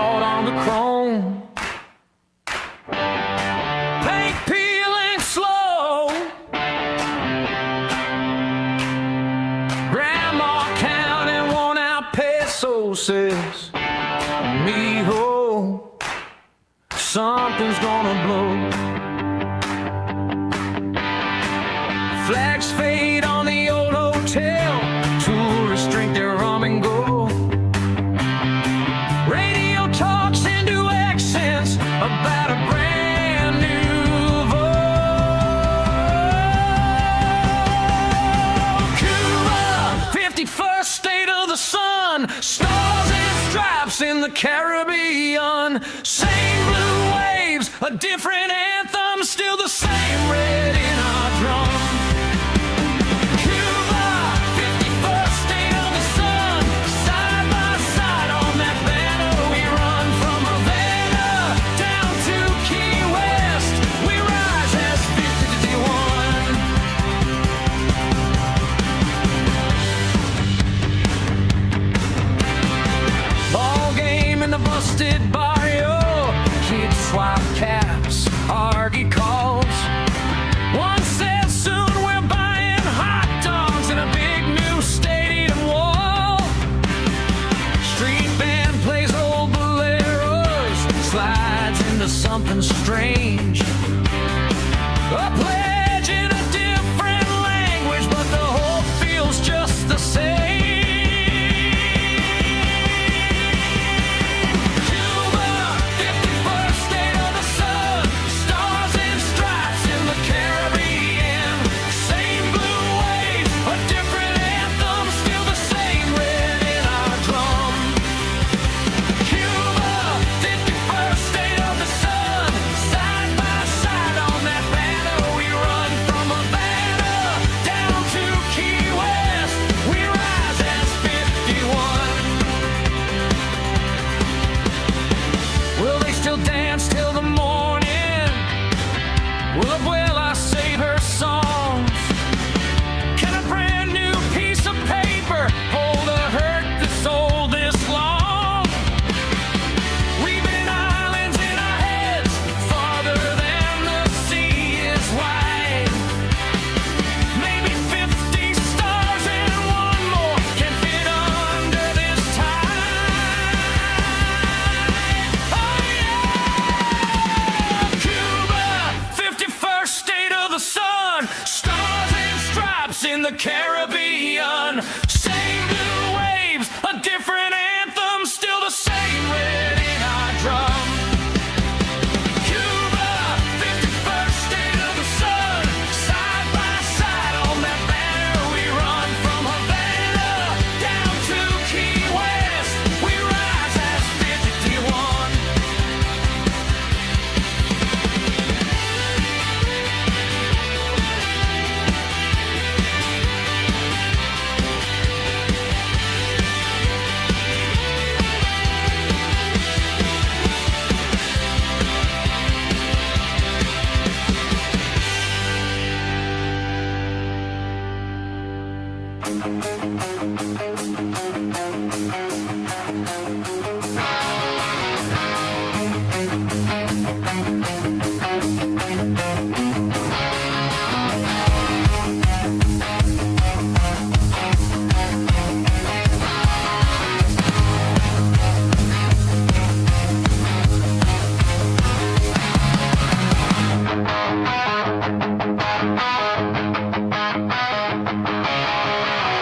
caught on the chrome. Paint peeling slow. Grandma counting worn out pesos says, mijo, something's gonna blow. Flags fade on the old hotel. Tourists drink their rum and go. Radio talks into accents about a brand new vote. Cuba, 51st state of the sun. Stars and stripes in the Caribbean. Same blue waves, a different anthem. Still the same red in our drum. Busted barrio, kids swap caps, argy calls. One said soon we're buying hot dogs in a big new stadium wall. Street band plays old boleros, slides into something strange. A pledge in a different language, but the whole feels just the same. Dance till the morning. Will abuela save her songs? Can a brand new piece of paper hold a hurt that's old this long? We've been islands in our heads, farther than the sea is wide. Maybe 50 stars and one more can fit under this tide. Oh yeah! Cuba, 51st state of the sun. Stars and stripes in the Caribbean. Same blue waves, a different anthem. Still the same red in our drum. Cuba, 51st state of the sun. Side by side on that banner we run. From Havana down to Key West, we rise as 51.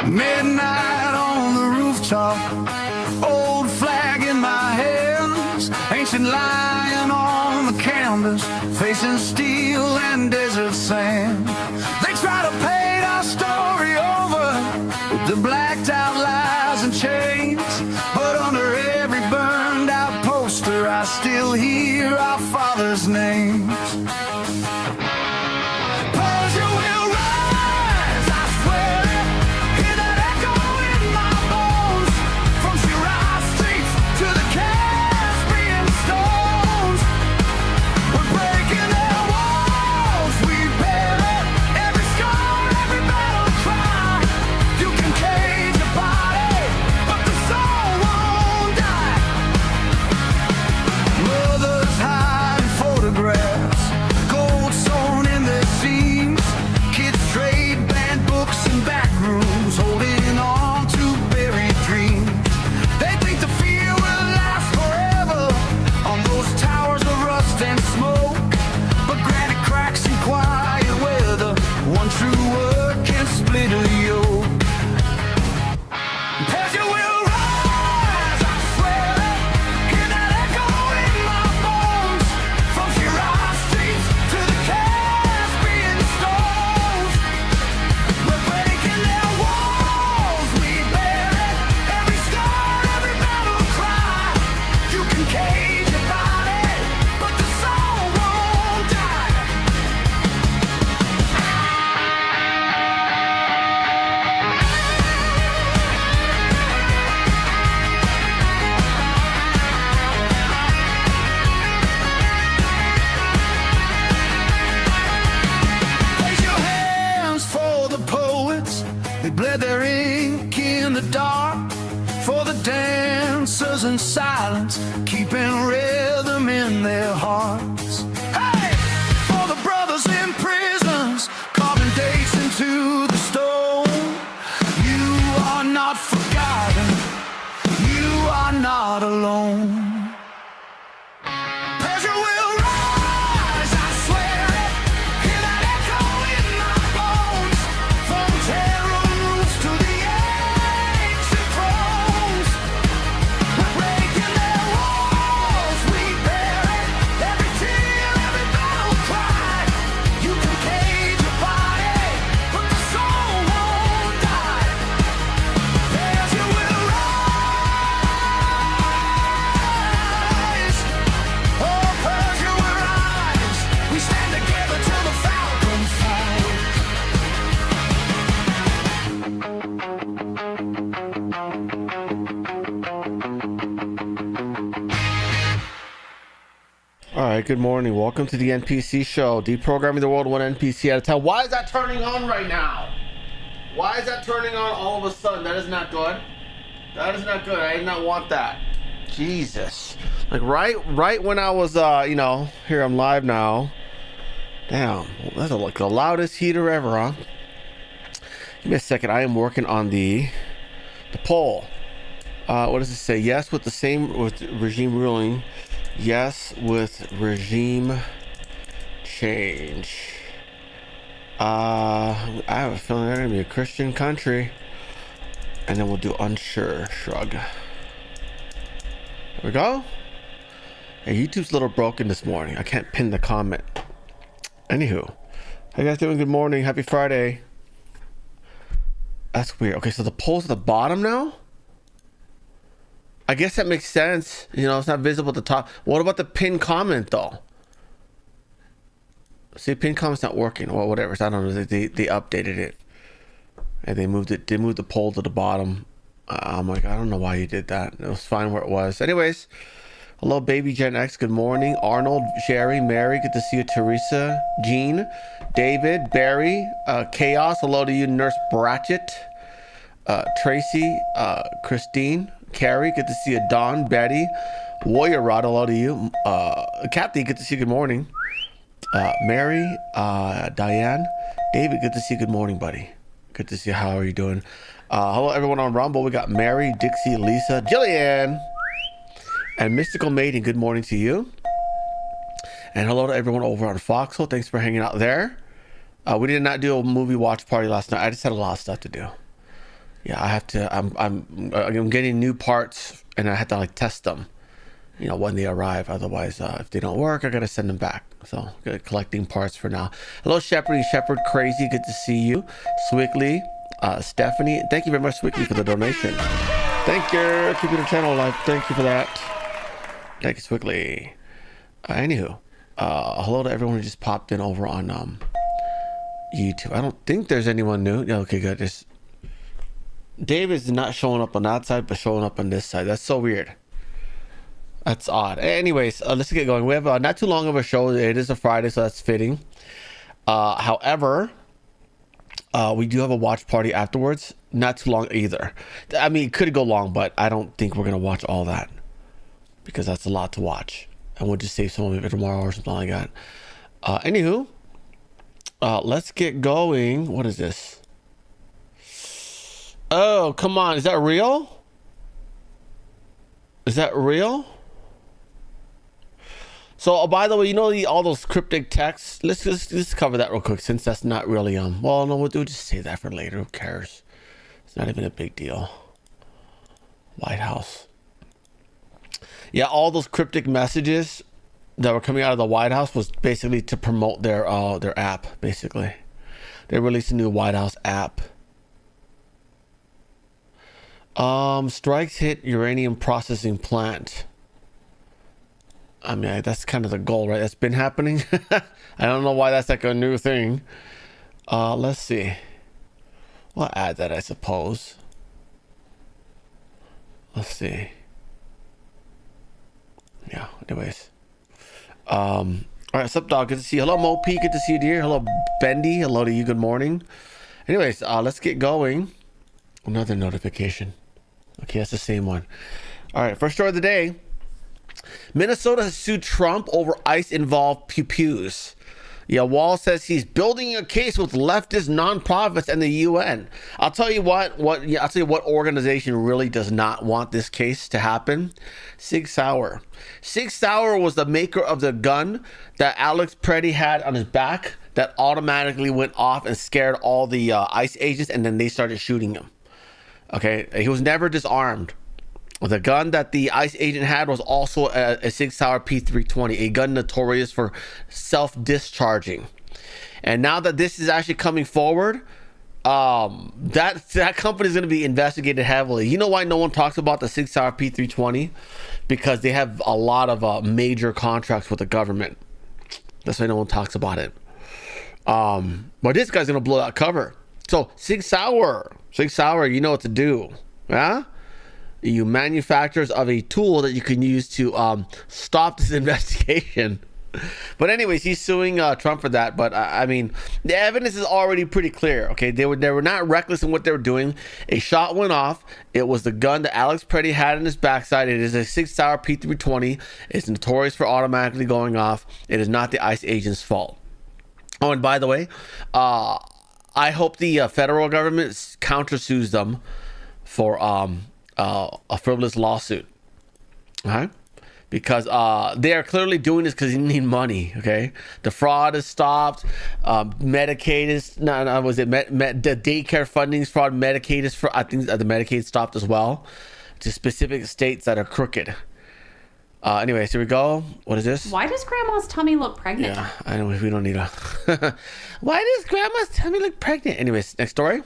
Midnight on the rooftop, old flag in my hands, ancient lion on the canvas, facing steel and desert sand. They try to paint our story over with the blacked out lies and chains, but under every burned out poster I still hear our fathers' names. Persia will rise, I swear it. Hear that echo in my bones. From Shiraz streets to the Caspian stones. We're breaking their walls, we bear it. Every scar, every battle cry. You can cage a body, but the soul won't die. smiles and silence, keeping rhythm in their hearts. Hey, for the brothers in prisons, carving dates into the stone. You are not forgotten, you are not alone. Pressure will rise, I swear it. Hear that echo in my bones. From terror roofs to the ancient thrones. We're breaking their walls, we bear it. Every tear, every battle cry. You can cage your body, but the soul won't die. Pressure will rise. Oh, pressure will rise. We stand together till the falcon flies. All right, good morning. Welcome to the NPC show. Deprogramming the world one NPC at a time. Why is that turning on right now? Why is that turning on all of a sudden? That is not good. That is not good. I did not want that. Jesus. Like right when I was, here I'm live now. Damn, that's like the loudest heater ever, huh? Give me a second. I am working on the poll. What does it say? Yes, with regime ruling. Yes, with regime change. I have a feeling they're gonna be a Christian country, and then we'll do unsure shrug. There we go. Hey, YouTube's a little broken this morning. I can't pin the comment. Anywho, how you guys doing? Good morning. Happy Friday. That's weird. Okay, so the poll's at the bottom now. I guess that makes sense. You know, it's not visible at the top. What about the pinned comment though? See, pinned comment's not working or whatever. So I don't know. They updated it and they moved it. They moved the poll to the bottom. I'm like, I don't know why you did that. It was fine where it was. Anyways, hello, baby Gen X. Good morning, Arnold, Sherry, Mary. Good to see you, Teresa, Jean, David, Barry, Chaos. Hello to you, Nurse Bratchett, Tracy, Christine. Carrie, good to see you. Dawn, Betty, Warrior Rod, hello to you. Kathy, good to see you. Good morning. Mary, Diane, David, good to see you. Good morning, buddy. Good to see you. How are you doing? Hello, everyone on Rumble. We got Mary, Dixie, Lisa, Jillian, and Mystical Maiden. Good morning to you. And hello to everyone over on Foxhole. Thanks for hanging out there. We did not do a movie watch party last night. I just had a lot of stuff to do. Yeah, I have to. I'm getting new parts, and I have to like test them, you know, when they arrive. Otherwise, if they don't work, I gotta send them back. So, good, collecting parts for now. Hello, Shepherd Crazy. Good to see you, Swickly, Stephanie. Thank you very much, Swickly, for the donation. Thank you. Keeping the channel alive. Thank you for that. Thank you, Swickly. Anywho, hello to everyone who just popped in over on YouTube. I don't think there's anyone new. Yeah, okay, good. Just David's not showing up on that side, but showing up on this side. That's so weird. That's odd. Anyways, let's get going. We have not too long of a show. It is a Friday, so that's fitting. However, we do have a watch party afterwards. Not too long either. I mean, it could go long, but I don't think we're going to watch all that because that's a lot to watch. And we'll just save some of it for tomorrow or something like that. Anywho, let's get going. What is this? Oh, come on. Is that real? Is that real? So, by the way, you know all those cryptic texts? Let's cover that real quick since that's not really, well, no, we'll just say that for later. Who cares? It's not even a big deal. White House. Yeah, all those cryptic messages that were coming out of the White House was basically to promote their app, basically. They released a new White House app. Strikes hit uranium processing plant. I mean, that's kind of the goal, right? That's been happening. I don't know why that's like a new thing. Let's see. We'll add that, I suppose. Let's see. Yeah, anyways. All right, sup, dog? Good to see you. Hello, Mo P. Good to see you, dear. Hello, Bendy. Hello to you. Good morning. Anyways, let's get going. Another notification. Okay, that's the same one. All right, first story of the day. Minnesota has sued Trump over ICE-involved pew-pews. Yeah, Wall says he's building a case with leftist nonprofits and the UN. I'll tell you what organization really does not want this case to happen. Sig Sauer. Sig Sauer was the maker of the gun that Alex Preddy had on his back that automatically went off and scared all the ICE agents, and then they started shooting him. Okay, he was never disarmed. The gun that the ICE agent had was also a Sig Sauer P320, a gun notorious for self-discharging. And now that this is actually coming forward, that company is going to be investigated heavily. You know why no one talks about the Sig Sauer P320? Because they have a lot of major contracts with the government. That's why no one talks about it. But this guy's going to blow that cover. So Sig Sauer, you know what to do. Yeah? You manufacturers of a tool that you can use to stop this investigation. But anyways, he's suing Trump for that. But I mean, the evidence is already pretty clear. Okay, they were not reckless in what they were doing. A shot went off. It was the gun that Alex Preddy had in his backside. It is a Sig Sauer P320. It's notorious for automatically going off. It is not the ICE agent's fault. Oh, and by the way, I hope the federal government countersues them for a frivolous lawsuit. Okay? Because they are clearly doing this because they need money. Okay, the fraud is stopped. Medicaid is the daycare funding fraud. Medicaid is I think the Medicaid stopped as well to specific states that are crooked. Anyways, here we go. What is this? Why does Grandma's tummy look pregnant? Yeah, I know we don't need a. Why does Grandma's tummy look pregnant? Anyways, next story.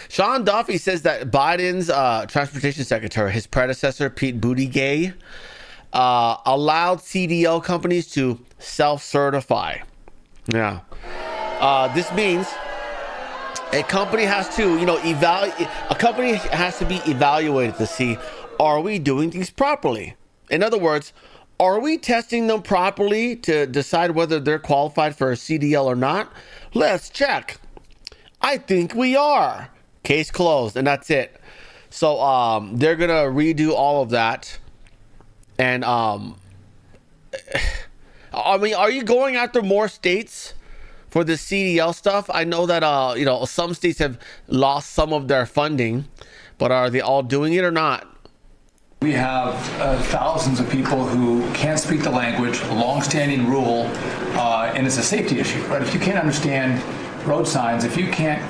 Sean Duffy says that Biden's transportation secretary, his predecessor, Pete Buttigieg, allowed CDL companies to self-certify. Yeah. This means a company has to, a company has to be evaluated to see, are we doing things properly? In other words, are we testing them properly to decide whether they're qualified for a CDL or not? Let's check. I think we are. Case closed, and that's it. So they're gonna redo all of that. And I mean, are you going after more states for the CDL stuff? I know that some states have lost some of their funding, but are they all doing it or not? We have thousands of people who can't speak the language, a long-standing rule, and it's a safety issue, right? If you can't understand road signs, if you can't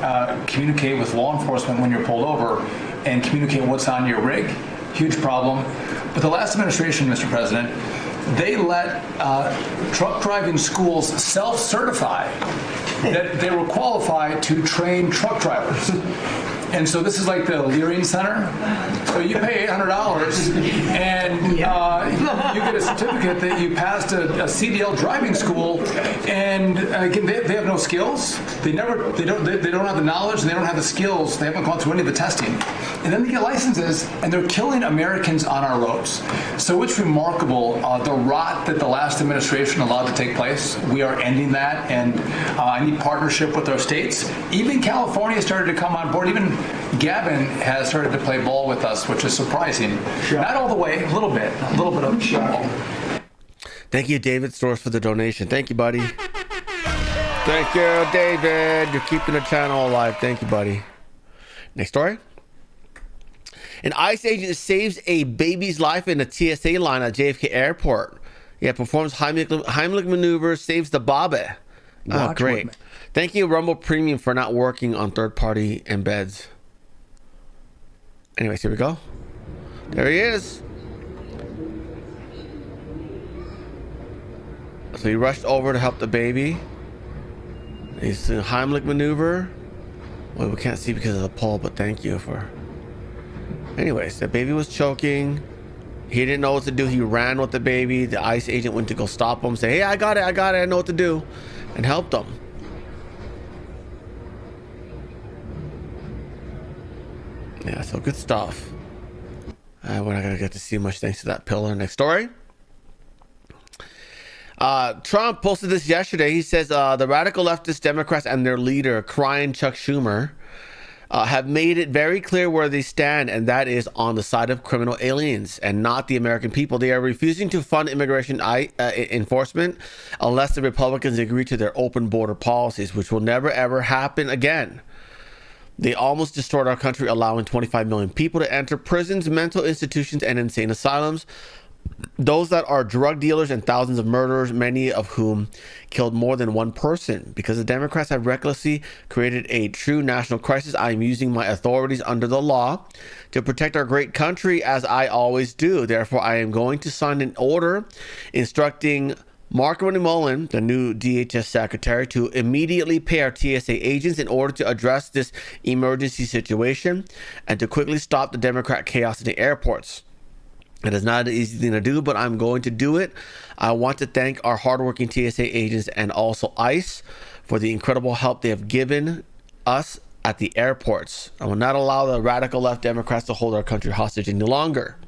communicate with law enforcement when you're pulled over and communicate what's on your rig, huge problem. But the last administration, Mr. President, they let truck driving schools self-certify that they were qualified to train truck drivers. And so this is like the lran Center. So you pay $800 and you get a certificate that you passed a CDL driving school. And again, they have no skills. They don't have the knowledge. They don't have the skills. They haven't gone through any of the testing. And then they get licenses, and they're killing Americans on our roads. So it's remarkable the rot that the last administration allowed to take place. We are ending that, and I need partnership with our states. Even California started to come on board. Even Gavin has started to play ball with us, which is surprising. Sure. Not all the way, a little bit of ball. Thank you, David Stores, for the donation. Thank you, buddy. Thank you, David. You're keeping the channel alive. Thank you, buddy. Next story. An ICE agent saves a baby's life in a TSA line at JFK Airport. Yeah, performs Heimlich maneuver, saves the baby. Oh, great. Thank you, Rumble Premium, for not working on third-party embeds. Anyways, here we go. There he is. So he rushed over to help the baby. He's doing Heimlich maneuver. Well, we can't see because of the pole, but thank you for... Anyways, the baby was choking. He didn't know what to do. He ran with the baby. The ICE agent went to go stop him, say, hey, I got it, I know what to do, and helped him. Yeah, so good stuff. We're not going to get to see much thanks to that pillar. Next story. Trump posted this yesterday. He says the radical leftist Democrats and their leader, crying Chuck Schumer, have made it very clear where they stand, and that is on the side of criminal aliens and not the American people. They are refusing to fund immigration enforcement unless the Republicans agree to their open border policies, which will never ever happen again. They almost destroyed our country, allowing 25 million people to enter prisons, mental institutions, and insane asylums. Those that are drug dealers and thousands of murderers, many of whom killed more than one person. Because the Democrats have recklessly created a true national crisis, I am using my authorities under the law to protect our great country, as I always do. Therefore, I am going to sign an order instructing Mark Mullen, the new DHS secretary, to immediately pay our TSA agents in order to address this emergency situation and to quickly stop the Democrat chaos in the airports. It is not an easy thing to do, but I'm going to do it. I want to thank our hardworking TSA agents and also ICE for the incredible help they have given us at the airports. I will not allow the radical left Democrats to hold our country hostage any longer.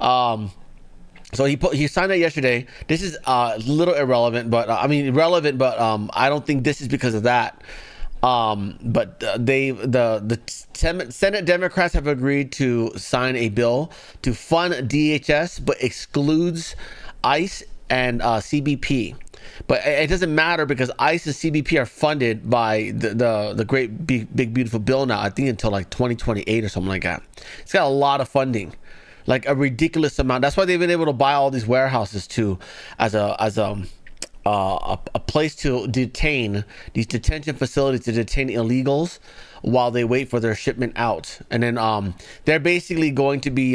So he signed that yesterday. This is a little irrelevant, but relevant, but I don't think this is because of that. But the Senate Democrats have agreed to sign a bill to fund DHS, but excludes ICE and CBP. But it doesn't matter because ICE and CBP are funded by the great big beautiful bill now. I think until like 2028 or something like that. It's got a lot of funding, like a ridiculous amount. That's why they've been able to buy all these warehouses too, as a place to detain, these detention facilities to detain illegals while they wait for their shipment out. And then they're basically going to be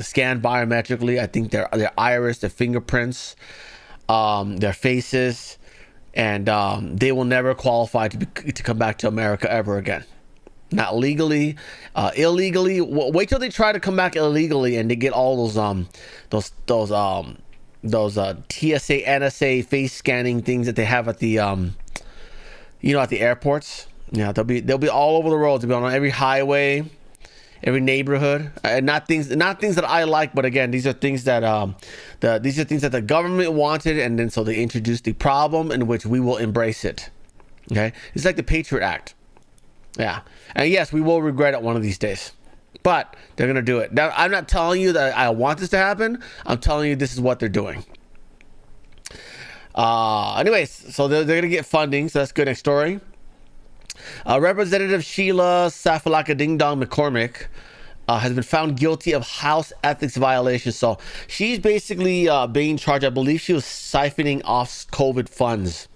scanned biometrically. I think their iris, their fingerprints, their faces, and they will never qualify to come back to America ever again. Not legally, illegally. Wait till they try to come back illegally and they get all those TSA, NSA face scanning things that they have at the at the airports. Yeah, they'll be all over the road. They'll be on every highway, every neighborhood, and not things that I like. But again, these are things that the government wanted, and then so they introduced the problem in which we will embrace it. Okay, it's like the Patriot Act. Yeah, and yes, we will regret it one of these days. But they're going to do it. Now, I'm not telling you that I want this to happen. I'm telling you this is what they're doing. Anyways, so they're going to get funding. So that's good. Next story. Representative Sheila Safalaka Ding Dong McCormick has been found guilty of House ethics violations. So she's basically being charged. I believe she was siphoning off COVID funds.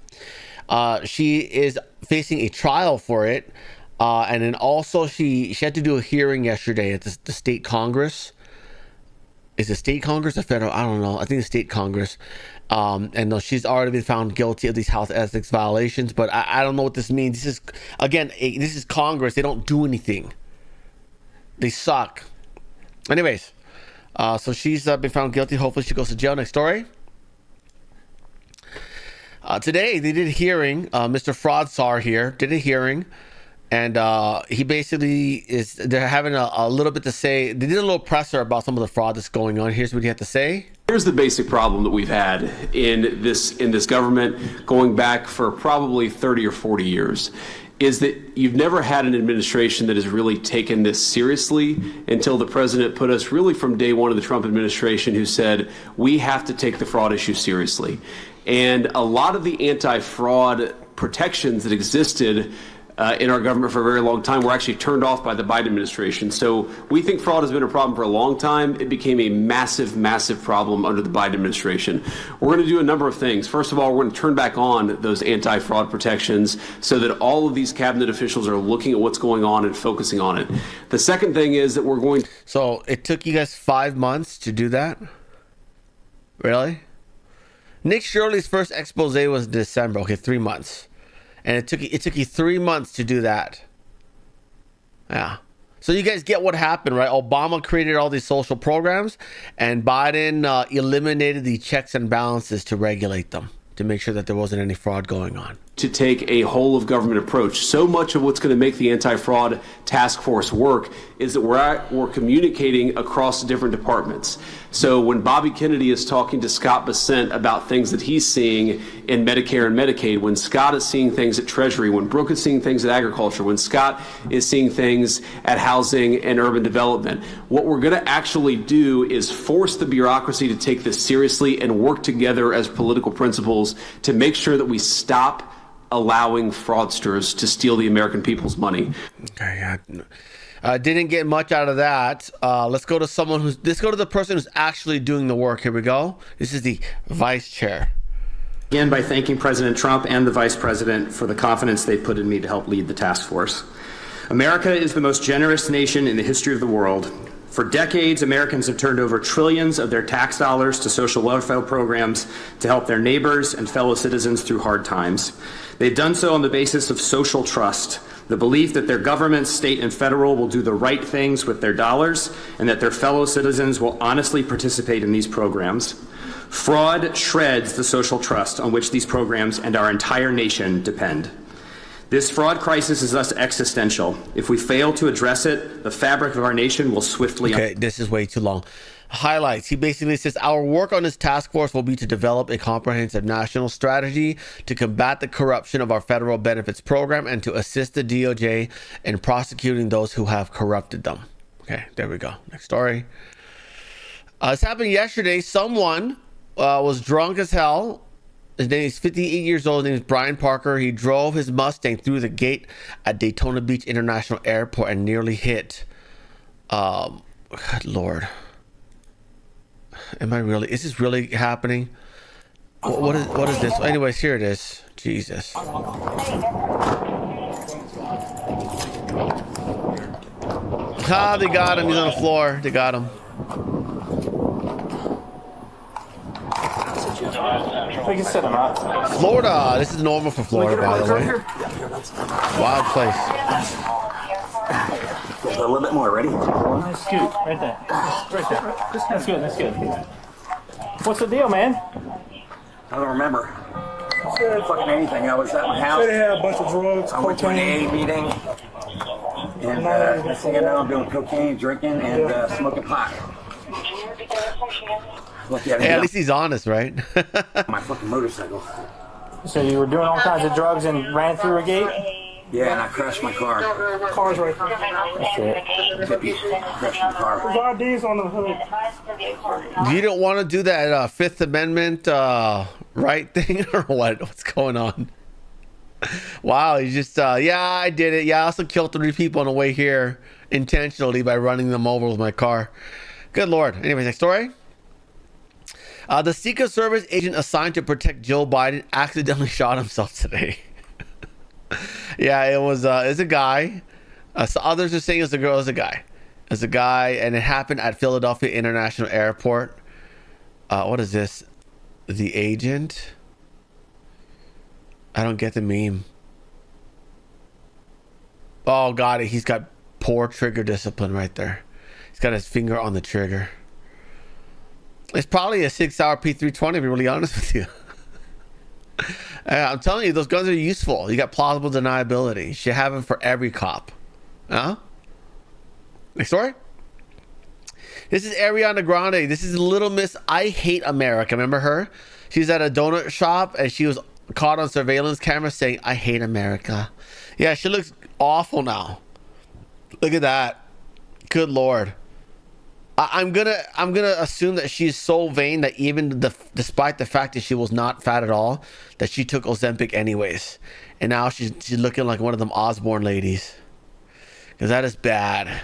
She is facing a trial for it. And then also she had to do a hearing yesterday at the state Congress. Is it state Congress or federal? I don't know. I think it's state Congress. And she's already been found guilty of these health ethics violations. But I don't know what this means. This is Congress. They don't do anything. They suck. Anyways, so she's been found guilty. Hopefully she goes to jail. Next story. Today they did a hearing. Mr. Fraud Czar here did a hearing. And he basically they're having a little bit to say. They did a little presser about some of the fraud that's going on. Here's what he had to say. Here's the basic problem that we've had in this government going back for probably 30 or 40 years is that you've never had an administration that has really taken this seriously until the president put us really from day one of the Trump administration who said, we have to take the fraud issue seriously. And a lot of the anti-fraud protections that existed in our government for a very long time were actually turned off by the Biden administration. So we think fraud has been a problem for a long time. It became a massive, massive problem under the Biden administration. We're going to do a number of things. First of all, we're going to turn back on those anti-fraud protections so that all of these cabinet officials are looking at what's going on and focusing on it. The second thing is that we're going... So it took you guys 5 months to do that? Really? Nick Shirley's first expose was December. Okay, 3 months. And it took you 3 months to do that. Yeah. So you guys get what happened, right? Obama created all these social programs, and Biden eliminated the checks and balances to regulate them, to make sure that there wasn't any fraud going on. to take a whole of government approach. So much of what's going to make the anti-fraud task force work is that we're communicating across different departments. So when Bobby Kennedy is talking to Scott Bessent about things that he's seeing in Medicare and Medicaid, when Scott is seeing things at Treasury, when Brooke is seeing things at Agriculture, when Scott is seeing things at Housing and Urban Development, what we're going to actually do is force the bureaucracy to take this seriously and work together as political principles to make sure that we stop allowing fraudsters to steal the American people's money. Okay, didn't get much out of that. Let's go to let's go to the person who's actually doing the work. Here we go. This is the vice chair. Begin by thanking President Trump and the Vice President for the confidence they put in me to help lead the task force. America is the most generous nation in the history of the world. For decades, Americans have turned over trillions of their tax dollars to social welfare programs to help their neighbors and fellow citizens through hard times. They've done so on the basis of social trust, the belief that their governments, state and federal, will do the right things with their dollars and that their fellow citizens will honestly participate in these programs. Fraud shreds the social trust on which these programs and our entire nation depend. This fraud crisis is thus existential. If we fail to address it, the fabric of our nation will swiftly... Okay, this is way too long. Highlights. He basically says, our work on this task force will be to develop a comprehensive national strategy to combat the corruption of our federal benefits program and to assist the DOJ in prosecuting those who have corrupted them. Okay, there we go. Next story. This happened yesterday. Someone was drunk as hell. His name is 58 years old. His name is Brian Parker. He drove his Mustang through the gate at Daytona Beach International Airport and nearly hit. God Lord. Am I really? Is this really happening? What is this? Anyways, here it is. Jesus. Ah, they got him. He's on the floor. They got him. We can set them up. Florida. This is normal for Florida, by the way. Wild place. A little bit more. Ready? Nice scoop. Right there. Right there. That's good. That's good. What's the deal, man? I don't remember. Fucking anything. I was at my house. They had a bunch of drugs, I went to an cocaine. AA meeting. And next thing I know, I'm doing cocaine, drinking, and smoking pot. Hey, at least he's honest, right? My fucking motorcycle. So you were doing all kinds of drugs and ran through a gate? Yeah, and I crashed my car. Cars right there. That's it. Tippy crashed my car. There's IDs on the hood. You don't want to do that Fifth Amendment right thing or what? What's going on? Wow, you just yeah, I did it. Yeah, I also killed 3 people on the way here intentionally by running them over with my car. Good Lord. Anyway, next story. The Secret Service agent assigned to protect Joe Biden accidentally shot himself today. Yeah, it's a guy. So others are saying it's a girl. It's a guy. It's a guy, and it happened at Philadelphia International Airport. What is this? The agent? I don't get the meme. Oh, got it. He's got poor trigger discipline right there. He's got his finger on the trigger. It's probably a 6-hour P320, to be really honest with you. I'm telling you, those guns are useful. You got plausible deniability. You should have them for every cop. Huh? Next story. This is Ariana Grande. This is Little Miss I Hate America. Remember her? She's at a donut shop and she was caught on surveillance camera saying, I hate America. Yeah, she looks awful now. Look at that. Good Lord. I'm gonna assume that she's so vain that even despite the fact that she was not fat at all, that she took Ozempic anyways, and now she's looking like one of them Osborne ladies, because that is bad.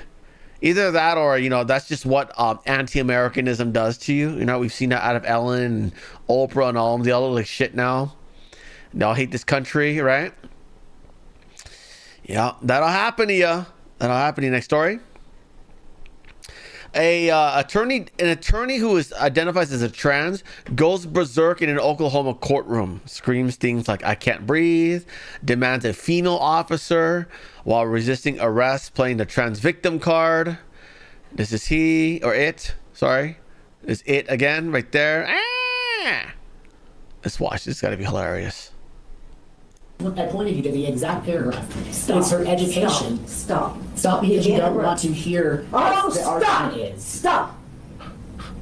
Either that or that's just what anti-Americanism does to you. We've seen that out of Ellen and Oprah and all of them. They all look like shit now. They all hate this country, right? Yeah, that'll happen to you. That'll happen to you. Next story. An attorney who identifies as a trans goes berserk in an Oklahoma courtroom, screams things like "I can't breathe," demands a female officer while resisting arrest, playing the trans victim card. This is he or it. Sorry, is it again right there? Ah! Let's watch. This has got to be hilarious. I pointed you to the exact paragraph. It's her education. Stop. Stop because you don't want to hear Oh, what the stop! argument is. Stop!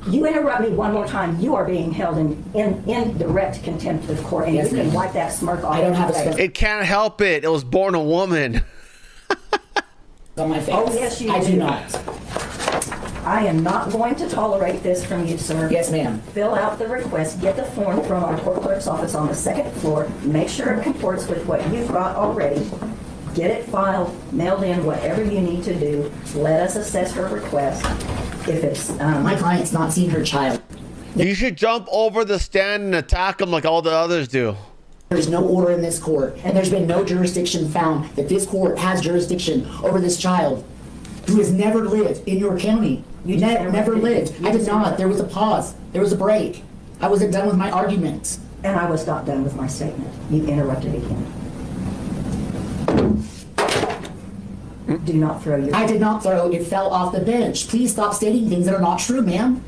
You interrupt me one more time, you are being held in direct contempt of court, and Yes, you can ma'am. wipe that smirk off. I don't have a your face. smirk It can't help it. It was born a woman. on my face. Oh, yes, you I do. do not. I am not going to tolerate this from you, sir. Yes, ma'am. Fill out the request, get the form from our court clerk's office on the second floor, make sure it comports with what you've got already, get it filed, mailed in, whatever you need to do. Let us assess her request. If it's, My client's not seen her child. You should jump over the stand and attack him like all the others do. There's no order in this court, and there's been no jurisdiction found that this court has jurisdiction over this child who has never lived in your county. You just Never lived. I did not. There was a pause. There was a break. I wasn't done with my arguments. and I was not done with my statement. You interrupted again. Do not throw your... I did not throw. It fell off the bench. Please stop stating things that are not true, ma'am.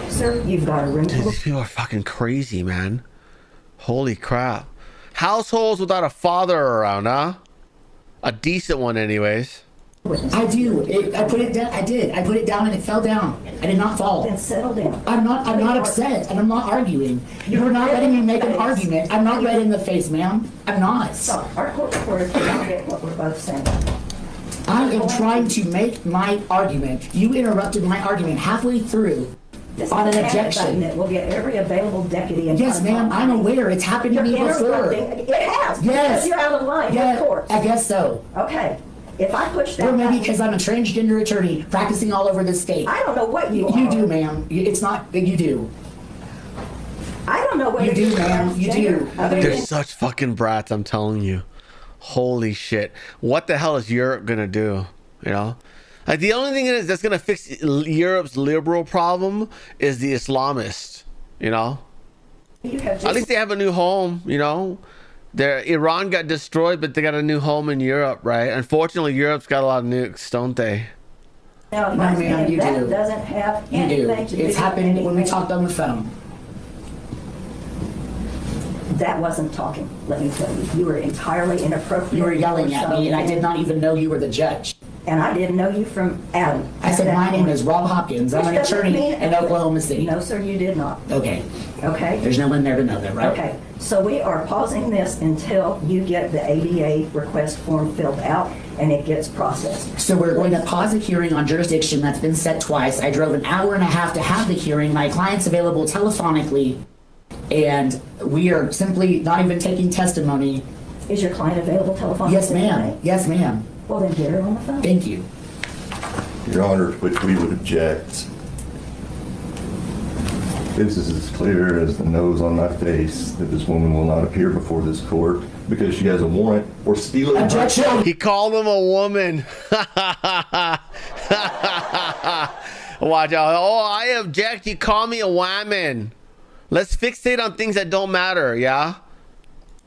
Sir, you've got a room Dude, full these people are fucking crazy, man. Holy crap. Households without a father around, huh? A decent one, anyways. I do. I put it down. I did. I put it down and it fell down. I did not fall. Then settle down. I'm not upset and I'm not arguing. You're not letting me make an argument. I'm not red in the face, ma'am. I'm not. Stop. Our court reporter cannot get what we're both saying. I am trying to make my argument. You interrupted my argument halfway through This on is an a panic button objection. that will get every available deputy in Yes, ma'am, I'm aware. It's happened to me before. It has. Yes. Because you're out of line, Yeah, of course. I guess so. Okay. If I push that Or maybe button- because I'm a transgender attorney practicing all over the state. I don't know what you are. You do, ma'am. It's not, you do. I don't know whether You do, you're ma'am. You do. transgender, other They're than- such fucking brats, I'm telling you. Holy shit. What the hell is Europe gonna do? You know? Like, the only thing that's gonna fix Europe's liberal problem is the Islamists. You know? You have just, At least they have a new home, you know? Iran got destroyed, but they got a new home in Europe, right? Unfortunately, Europe's got a lot of nukes, don't they? now, No, ma'am, you that do. doesn't have You do. anything to do It's with happened when we anything. talked on the phone. That wasn't talking, let me tell you. You were entirely inappropriate. You were yelling at me, and I did So- not even know you were the judge. And I didn't know you from Adam. I said, my name is Rob Hopkins. I'm an Which doesn't attorney mean- in Oklahoma City. No, sir, you did not. Okay. Okay? There's no one there to know that, right? Okay, so we are pausing this until you get the ADA request form filled out and it gets processed. So we're going to pause the hearing on jurisdiction that's been set twice. I drove an hour and a half to have the hearing. My client's available telephonically, and we are simply not even taking testimony. Is your client available telephonically? Yes, ma'am. today? Yes, ma'am. Well, then get her on the phone. Thank you. Your Honor, to which we would object. This is as clear as the nose on my face that this woman will not appear before this court because she has a warrant for stealing. Objection! He called him a woman. Watch out. Oh, I object. You call me a woman. Let's fixate on things that don't matter, yeah?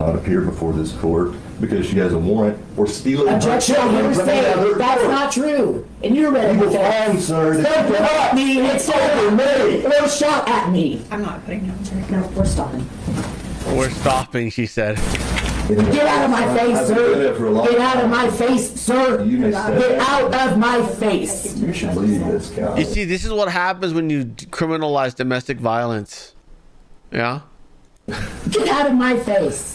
Not appear before this court because she has a warrant for stealing. Objection! You're saying that's not true. And you're ready You with were that. wrong, sir. Don't come at me and it's over me. Don't shout at me. I'm not putting down, sir. No, we're stopping. We're stopping, she said. Get out of my face, sir. Get out of my face, sir. You may step Get back. out of my face. You should leave this You county. see, this is what happens when you criminalize domestic violence. Yeah? Get out of my face.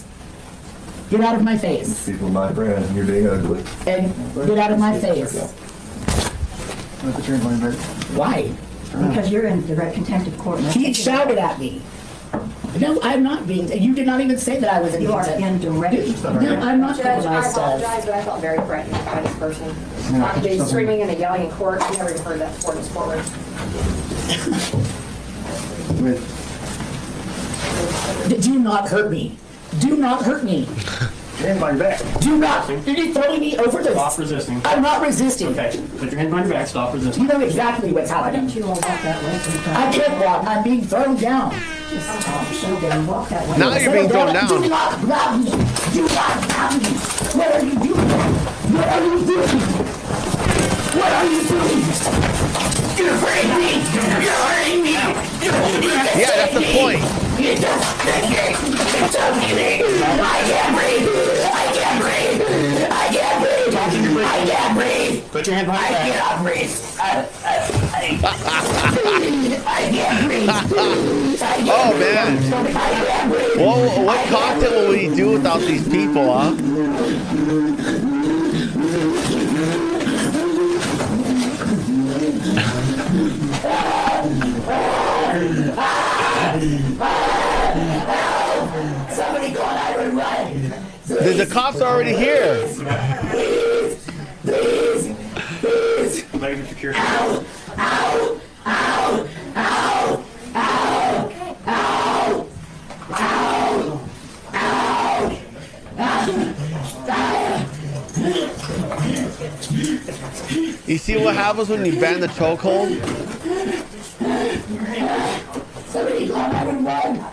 Get out of my face. People, my friend, you're being ugly. And get out of my face. Why? Because you're in direct contempt of court. and I He think shouted at me. No, I'm not being. You did not even say that I was in You are contempt. in direct. No, I'm not Judge, doing I my stuff. apologize, but I felt very threatened by this person. Being screaming and yelling in court, I've never even heard that before in this courtroom. Do not hurt me. Do not hurt me. Hand behind your back. Do not. You're throwing me over the. Stop resisting. I'm not resisting. Okay, put your hand behind your back, stop resisting. You know exactly what's Why happening. don't you all walk that way sometime? I can't walk. I'm being thrown down. Just sit down, walk that way. Now you're being thrown Do down. not grab me. Do not grab me. What are you doing? What are you doing? What are you doing? You're hurting me. You're hurting me. Yeah, that's the point. It's just stinking. It's choking me. I can't breathe. I can't breathe. I can't breathe. I can't breathe. Put your hand behind your back. I cannot breathe. I can't breathe. Oh man. Well, what content will we do without these people, huh? Somebody go on, I would run. The cops are already here. Please. Maybe security. Ow. Ow. Ow. Ow. Ow. Ow. Ow. You see what happens when you ban the chokehold? Somebody go on, I would run.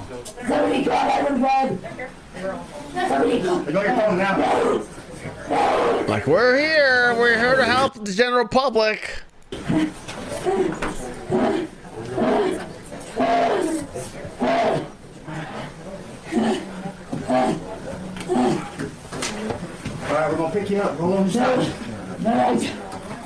Somebody go on, I would run. Somebody go. Go your phone now. Like, we're here to help the general public. All right, we're gonna pick you up. Roll on the side. No,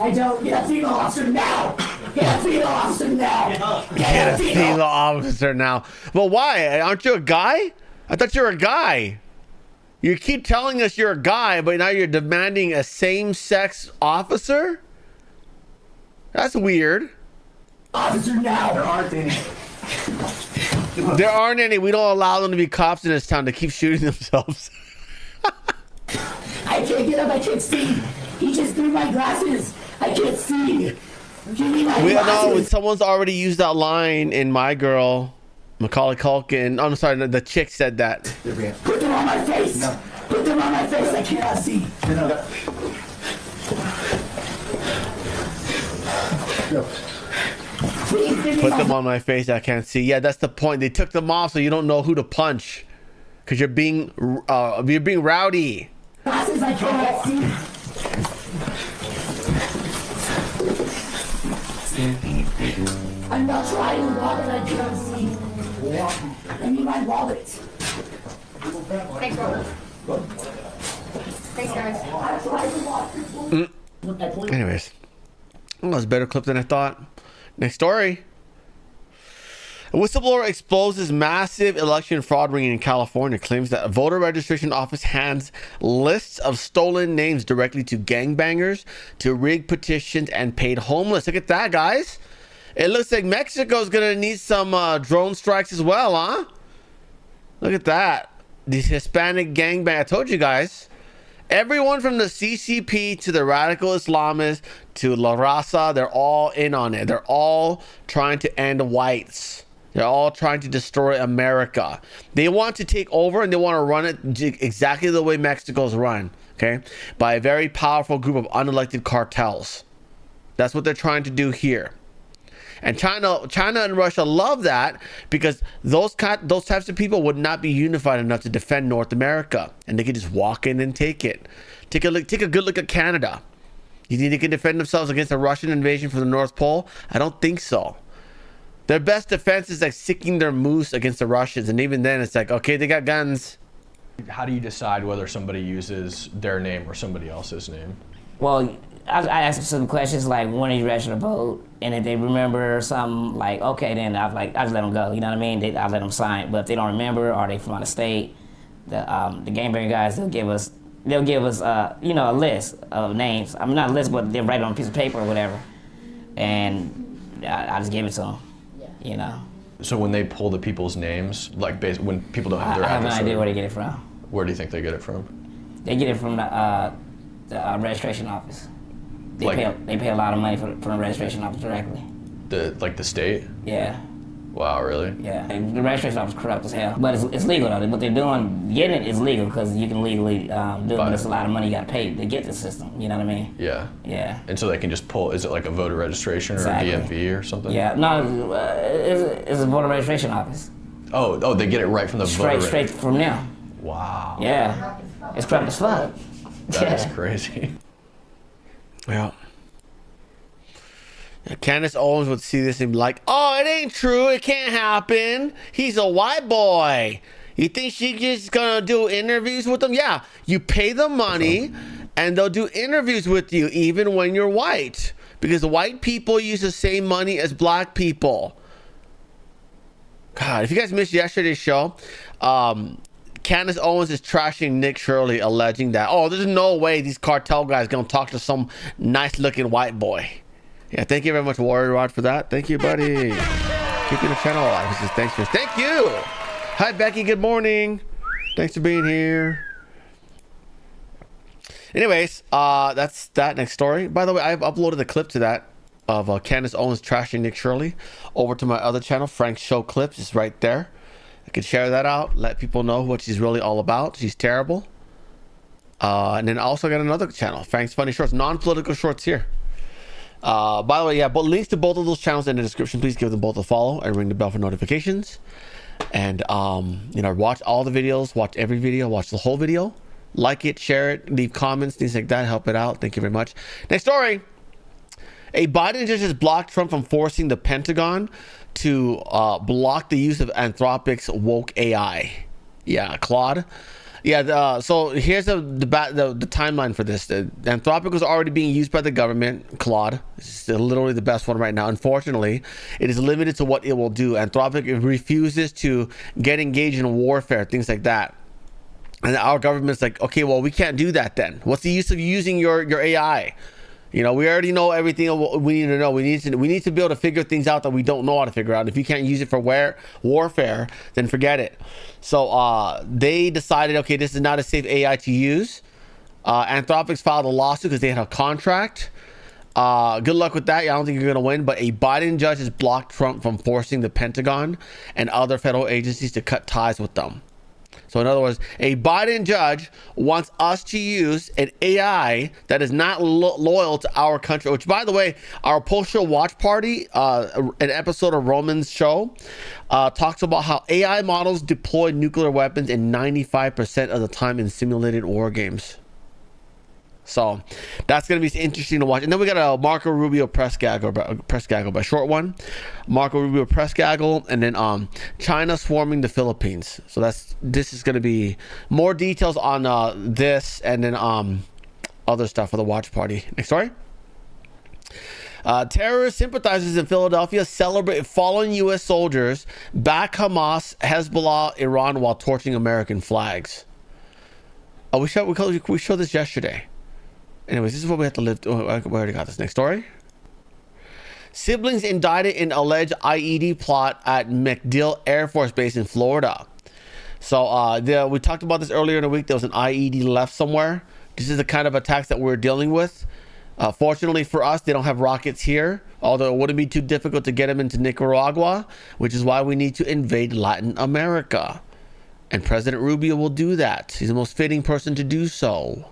I don't. Get a female officer now. Get a female officer now. Get a female officer now. Well, why? Aren't you a guy? I thought you were a guy. You keep telling us you're a guy, but now you're demanding a same-sex officer? That's weird. Officer now. There aren't any. There aren't any. We don't allow them to be cops in this town to keep shooting themselves. I can't get up. I can't see. He just threw my glasses. I can't see. Give me my We glasses. know someone's already used that line in My Girl. Macaulay Culkin. I'm sorry, the chick said that. Put them on my face. No. Put them on my face. I cannot see. No. Please give me Put my them on my face. I can't see. Yeah, that's the point. They took them off so you don't know who to punch, because you're being rowdy. glasses. I cannot see. I'm not trying to walk and I cannot see. I need my wallet. Thanks, Robert. Thanks, guys. I'm trying to walk. Anyways, that was a better clip than I thought. Next story. A whistleblower exposes massive election fraud ring in California, claims that a voter registration office hands lists of stolen names directly to gangbangers, to rig petitions, and paid homeless. Look at that, guys. It looks like Mexico's gonna need some drone strikes as well, huh? Look at that. These Hispanic gangbang. I told you guys. Everyone from the CCP to the radical Islamists to La Raza, they're all in on it. They're all trying to end whites. They're all trying to destroy America. They want to take over and they want to run it exactly the way Mexico's run, okay? By a very powerful group of unelected cartels. That's what they're trying to do here. And China and Russia love that, because those types of people would not be unified enough to defend North America, and they could just walk in and take it. Take a good look at Canada. You think they can defend themselves against a Russian invasion from the North Pole? I don't think so. Their best defense is like sticking their moose against the Russians, and even then it's like, okay, they got guns. How do you decide whether somebody uses their name or somebody else's name? Well, I ask them some questions like, when are you registered to vote? And if they remember something, like, okay, then I just let them go. You know what I mean? I let them sign. But if they don't remember, or they from out of state, the gangbang guys, they'll give us a list of names. I mean, not a list, but they'll write it on a piece of paper or whatever, and I just give it to them. You know. So when they pull the people's names, like when people don't have their I have no address, idea where they get it from. Where do you think they get it from? They get it from the registration office. They pay a lot of money from the registration office directly. The state? Yeah. Wow, really? Yeah. And the registration office is corrupt as hell. But it's legal though. What they're doing, getting it is legal, because you can legally do it, but it's a lot of money you got to pay to get the system. You know what I mean? Yeah. Yeah. And so they can just pull, is it like a voter registration or Exactly. a DMV or something? Yeah. No, it's a voter registration office. Oh, they get it right from the voter. Straight from them. Wow. Yeah. It's corrupt as fuck. That is crazy. Yeah. Candace Owens would see this and be like, oh, it ain't true. It can't happen. He's a white boy. You think she's just going to do interviews with him? Yeah. You pay them money and they'll do interviews with you even when you're white. Because white people use the same money as black people. God, if you guys missed yesterday's show, Candace Owens is trashing Nick Shirley, alleging that, oh, there's no way these cartel guys going to talk to some nice-looking white boy. Yeah, thank you very much, Warrior Rod, for that. Thank you, buddy. Keeping the channel alive. Thank you. Hi, Becky. Good morning. Thanks for being here. Anyways, that's that. Next story. By the way, I've uploaded a clip to that of Candace Owens trashing Nick Shirley over to my other channel, Frank's Show Clips. It's right there. I can share that out, let people know what she's really all about. She's terrible. And then I also got another channel, Frank's Funny Shorts, non-political shorts here. By the way, yeah, but links to both of those channels in the description. Please give them both a follow and ring the bell for notifications. And watch all the videos, watch every video, watch the whole video, like it, share it, leave comments, things like that, help it out. Thank you very much. Next story. A Biden judge has blocked Trump from forcing the Pentagon to block the use of Anthropic's woke AI. Yeah, Claude. Yeah, so here's the timeline for this. Anthropic was already being used by the government. Claude is literally the best one right now. Unfortunately, it is limited to what it will do. Anthropic refuses to get engaged in warfare, things like that. And our government's like, okay, well, we can't do that then. What's the use of using your AI? We already know everything we need to know. We need to be able to figure things out that we don't know how to figure out. If you can't use it for warfare, then forget it. So they decided, okay, this is not a safe AI to use. Anthropic's filed a lawsuit because they had a contract. Good luck with that. I don't think you're going to win. But a Biden judge has blocked Trump from forcing the Pentagon and other federal agencies to cut ties with them. So in other words, a Biden judge wants us to use an AI that is not loyal to our country, which, by the way, our post-show watch party, an episode of Roman's show, talks about how AI models deploy nuclear weapons in 95% of the time in simulated war games. So that's going to be interesting to watch. And then we got a Marco Rubio press gaggle, but short one. Marco Rubio press gaggle, and then China swarming the Philippines. So this is going to be more details on this, and then other stuff for the watch party. Next story. Terrorist sympathizers in Philadelphia celebrate fallen U.S. soldiers back Hamas, Hezbollah, Iran while torching American flags. Oh, we showed this yesterday. Anyways, this is what we have to live. We already got this. Next story. Siblings indicted in alleged IED plot at MacDill Air Force Base in Florida. So we talked about this earlier in the week. There was an IED left somewhere. This is the kind of attacks that we're dealing with. Fortunately for us, they don't have rockets here, although it wouldn't be too difficult to get them into Nicaragua, which is why we need to invade Latin America. And President Rubio will do that. He's the most fitting person to do so.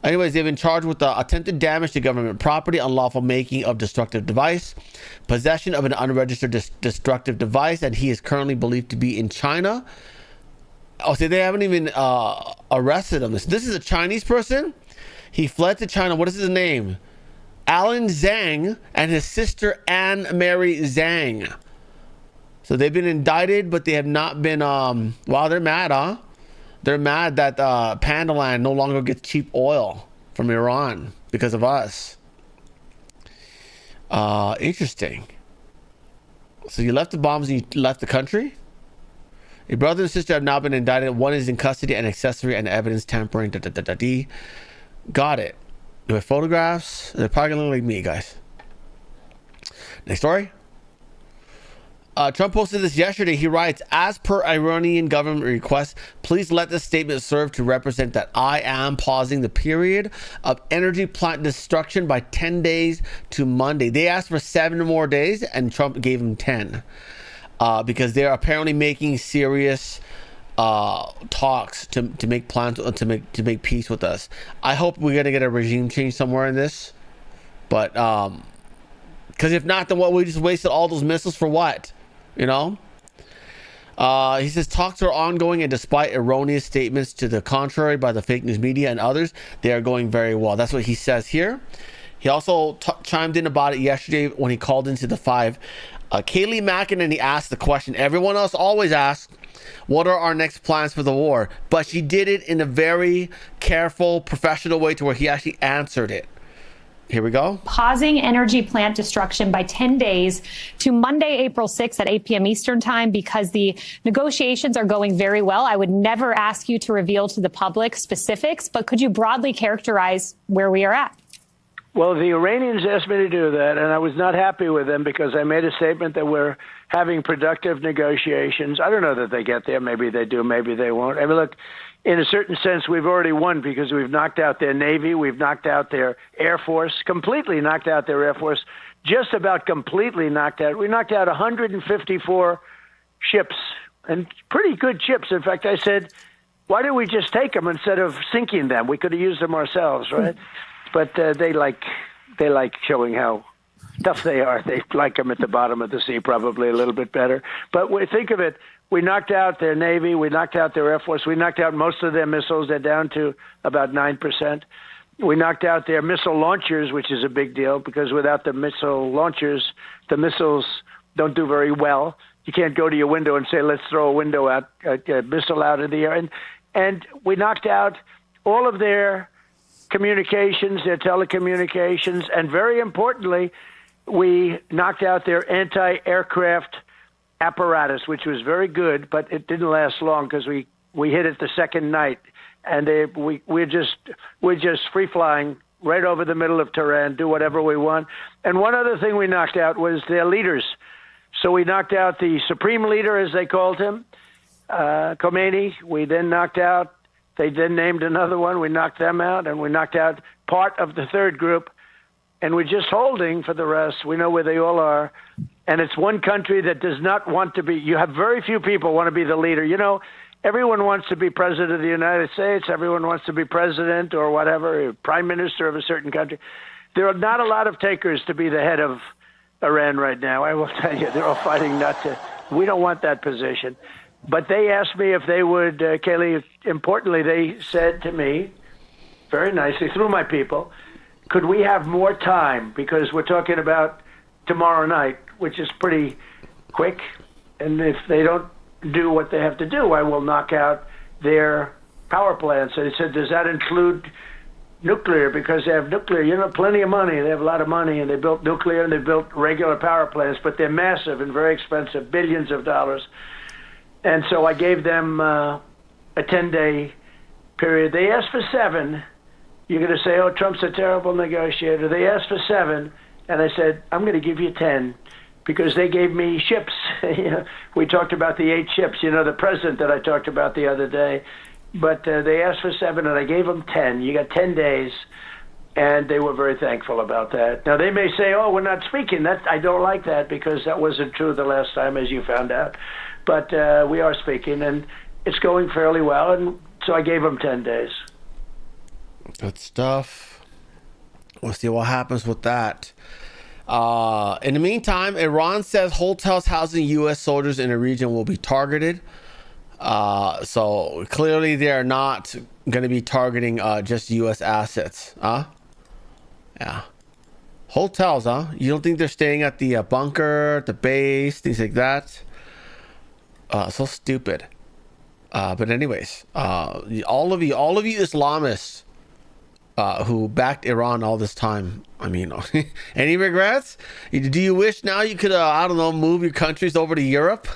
Anyways, they've been charged with attempted damage to government property, unlawful making of destructive device, possession of an unregistered destructive device, and he is currently believed to be in China. Oh, so they haven't even arrested him. This is a Chinese person. He fled to China. What is his name? Alan Zhang and his sister Anne Mary Zhang. So they've been indicted, but they have not been. Wow, they're mad, huh? They're mad that Pandaland no longer gets cheap oil from Iran because of us. Interesting. So you left the bombs and you left the country? Your brother and sister have now been indicted. One is in custody and accessory and evidence tampering. Got it. Do I have photographs? They're probably going to look like me, guys. Next story. Trump posted this yesterday. He writes, as per Iranian government request, please let this statement serve to represent that I am pausing the period of energy plant destruction by 10 days to Monday. They asked for 7 more days and Trump gave them 10 because they're apparently making serious talks to make plans to make peace with us. I hope we're gonna get a regime change somewhere in this, but because if not, then what, we just wasted all those missiles for what? You know? He says talks are ongoing, and despite erroneous statements to the contrary by the fake news media and others, they are going very well. That's what he says here. He also chimed in about it yesterday when he called into the 5. Kayleigh McEnany asked the question everyone else always asks, what are our next plans for the war? But she did it in a very careful, professional way to where he actually answered it. Here we go. Pausing energy plant destruction by 10 days to Monday, April 6th at 8 p.m. Eastern time because the negotiations are going very well. I would never ask you to reveal to the public specifics, but could you broadly characterize where we are at? Well, the Iranians asked me to do that, and I was not happy with them because I made a statement that we're having productive negotiations. I don't know that they get there. Maybe they do. Maybe they won't. I mean, look, in a certain sense, we've already won because we've knocked out their Navy. We've knocked out their Air Force, completely knocked out their Air Force, just about completely knocked out. We knocked out 154 ships, and pretty good ships. In fact, I said, why don't we just take them instead of sinking them? We could have used them ourselves, right? But they like showing how tough they are. They like them at the bottom of the sea probably a little bit better. But think of it. We knocked out their Navy. We knocked out their Air Force. We knocked out most of their missiles. They're down to about 9%. We knocked out their missile launchers, which is a big deal because without the missile launchers, the missiles don't do very well. You can't go to your window and say, let's throw a missile out of the air. And we knocked out all of their communications, their telecommunications, and very importantly, we knocked out their anti-aircraft apparatus, which was very good, but it didn't last long because we hit it the second night, and we're just free flying right over the middle of Tehran, do whatever we want. And one other thing we knocked out was their leaders. So we knocked out the supreme leader, as they called him, Khomeini. We then knocked out. They then named another one. We knocked them out, and we knocked out part of the third group. And we're just holding for the rest. We know where they all are. And it's one country that does not want to be. You have very few people want to be the leader. You know, everyone wants to be president of the United States. Everyone wants to be president or whatever, prime minister of a certain country. There are not a lot of takers to be the head of Iran right now. I will tell you, they're all fighting not to. We don't want that position. But they asked me if they would, Kayleigh, importantly, they said to me, very nicely, through my people, could we have more time? Because we're talking about tomorrow night, which is pretty quick. And if they don't do what they have to do, I will knock out their power plants. And they said, does that include nuclear? Because they have nuclear, plenty of money. They have a lot of money, and they built nuclear and they built regular power plants, but they're massive and very expensive, billions of dollars. And so I gave them a 10-day period. They asked for 7. You're going to say, oh, Trump's a terrible negotiator. They asked for 7, and I said, I'm going to give you 10 because they gave me ships. We talked about the 8 ships, the president that I talked about the other day. But they asked for 7, and I gave them 10. You got 10 days, and they were very thankful about that. Now, they may say, oh, we're not speaking. I don't like that because that wasn't true the last time, as you found out. But we are speaking, and it's going fairly well, and so I gave them 10 days. Good stuff. We'll see what happens with that. In the meantime, Iran says hotels housing U.S. soldiers in the region will be targeted. So clearly they're not going to be targeting just U.S. assets. Yeah. Hotels, huh? You don't think they're staying at the bunker, the base, things like that? So stupid. But anyways, all of you Islamists who backed Iran all this time, I mean, any regrets? Do you wish now you could, move your countries over to Europe?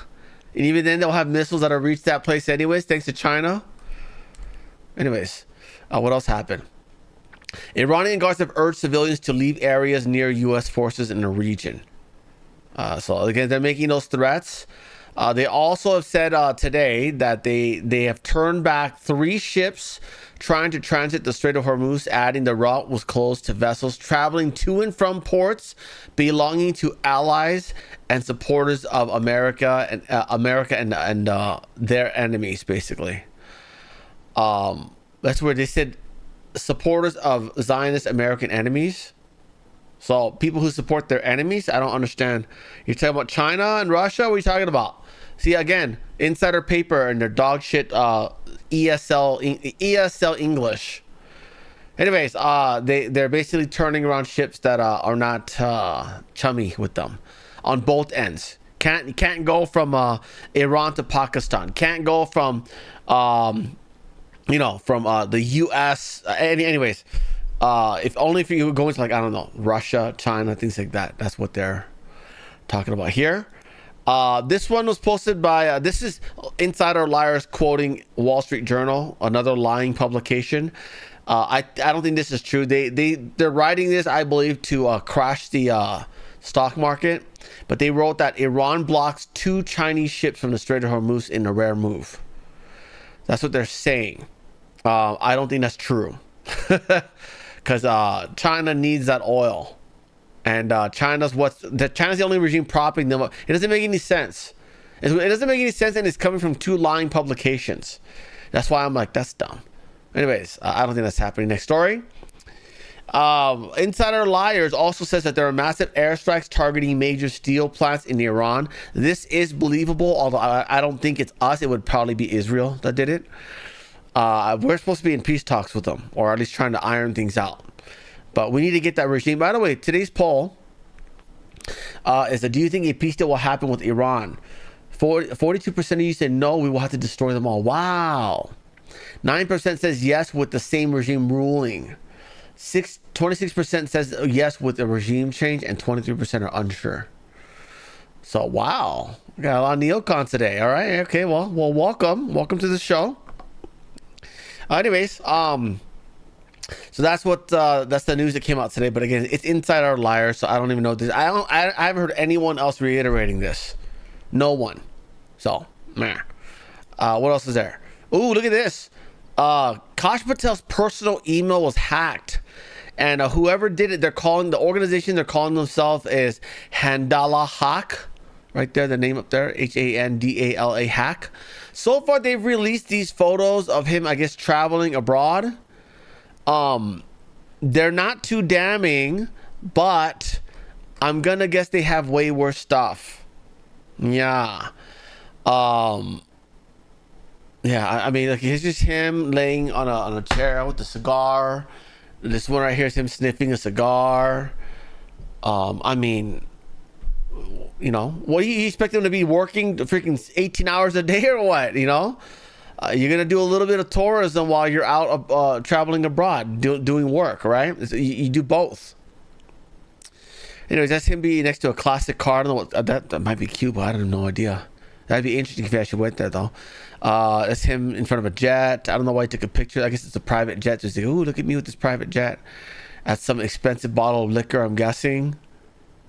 And even then they'll have missiles that'll reach that place anyways, thanks to China. Anyways, what else happened? Iranian guards have urged civilians to leave areas near U.S. forces in the region. So again, they're making those threats. They also have said today that they have turned back 3 ships trying to transit the Strait of Hormuz, adding the route was closed to vessels traveling to and from ports belonging to allies and supporters of America and their enemies, basically. That's where they said supporters of Zionist American enemies. So people who support their enemies, I don't understand. You're talking about China and Russia? What are you talking about? See, again, insider paper and their dog shit ESL English. Anyways, they're basically turning around ships that are not chummy with them on both ends. Can't go from Iran to Pakistan. Can't go from from the U.S. Anyways, if you go into like, I don't know, Russia, China, things like that. That's what they're talking about here. This one was posted by this is Insider Liars quoting Wall Street Journal, another lying publication. I don't think this is true. They're writing this, I believe, to crash the stock market, but they wrote that Iran blocks 2 Chinese ships from the Strait of Hormuz in a rare move. That's what they're saying. I don't think that's true, because China needs that oil, and China's the only regime propping them up. It doesn't make any sense. It doesn't make any sense, and it's coming from 2 lying publications. That's why I'm like, that's dumb. Anyways, I don't think that's happening. Next story. Insider Liars also says that there are massive airstrikes targeting major steel plants in Iran. This is believable, although I don't think it's us. It would probably be Israel that did it. We're supposed to be in peace talks with them, or at least trying to iron things out. But we need to get that regime. By the way, today's poll is that, do you think a peace deal will happen with Iran? 42% of you said no, we will have to destroy them all. Wow. 9% says yes with the same regime ruling. 26% says yes with a regime change, and 23% are unsure. So wow, we got a lot of neocons today. All right, okay, well, welcome to the show. Anyways, so that's the news that came out today. But again, it's Insider Liars, so I don't even know this. I haven't heard anyone else reiterating this. No one. So, meh. What else is there? Ooh, look at this. Kash Patel's personal email was hacked, and whoever did it, they're calling themselves is Handala Hack, right there, the name up there, Handala Hack. So far, they've released these photos of him, I guess, traveling abroad. They're not too damning, but I'm gonna guess they have way worse stuff. Yeah. Yeah, I mean, like, it's just him laying on a chair with a cigar. This one right here is him sniffing a cigar. I mean, what do you expect him to be working freaking 18 hours a day or what? You're gonna do a little bit of tourism while you're out traveling abroad, doing work, right? You do both. Anyways, that's him being next to a classic car. I don't know what, that might be cute, but I have no idea. That'd be interesting if he actually went there, though. That's him in front of a jet. I don't know why he took a picture. I guess it's a private jet. Just like, ooh, look at me with this private jet. That's some expensive bottle of liquor, I'm guessing.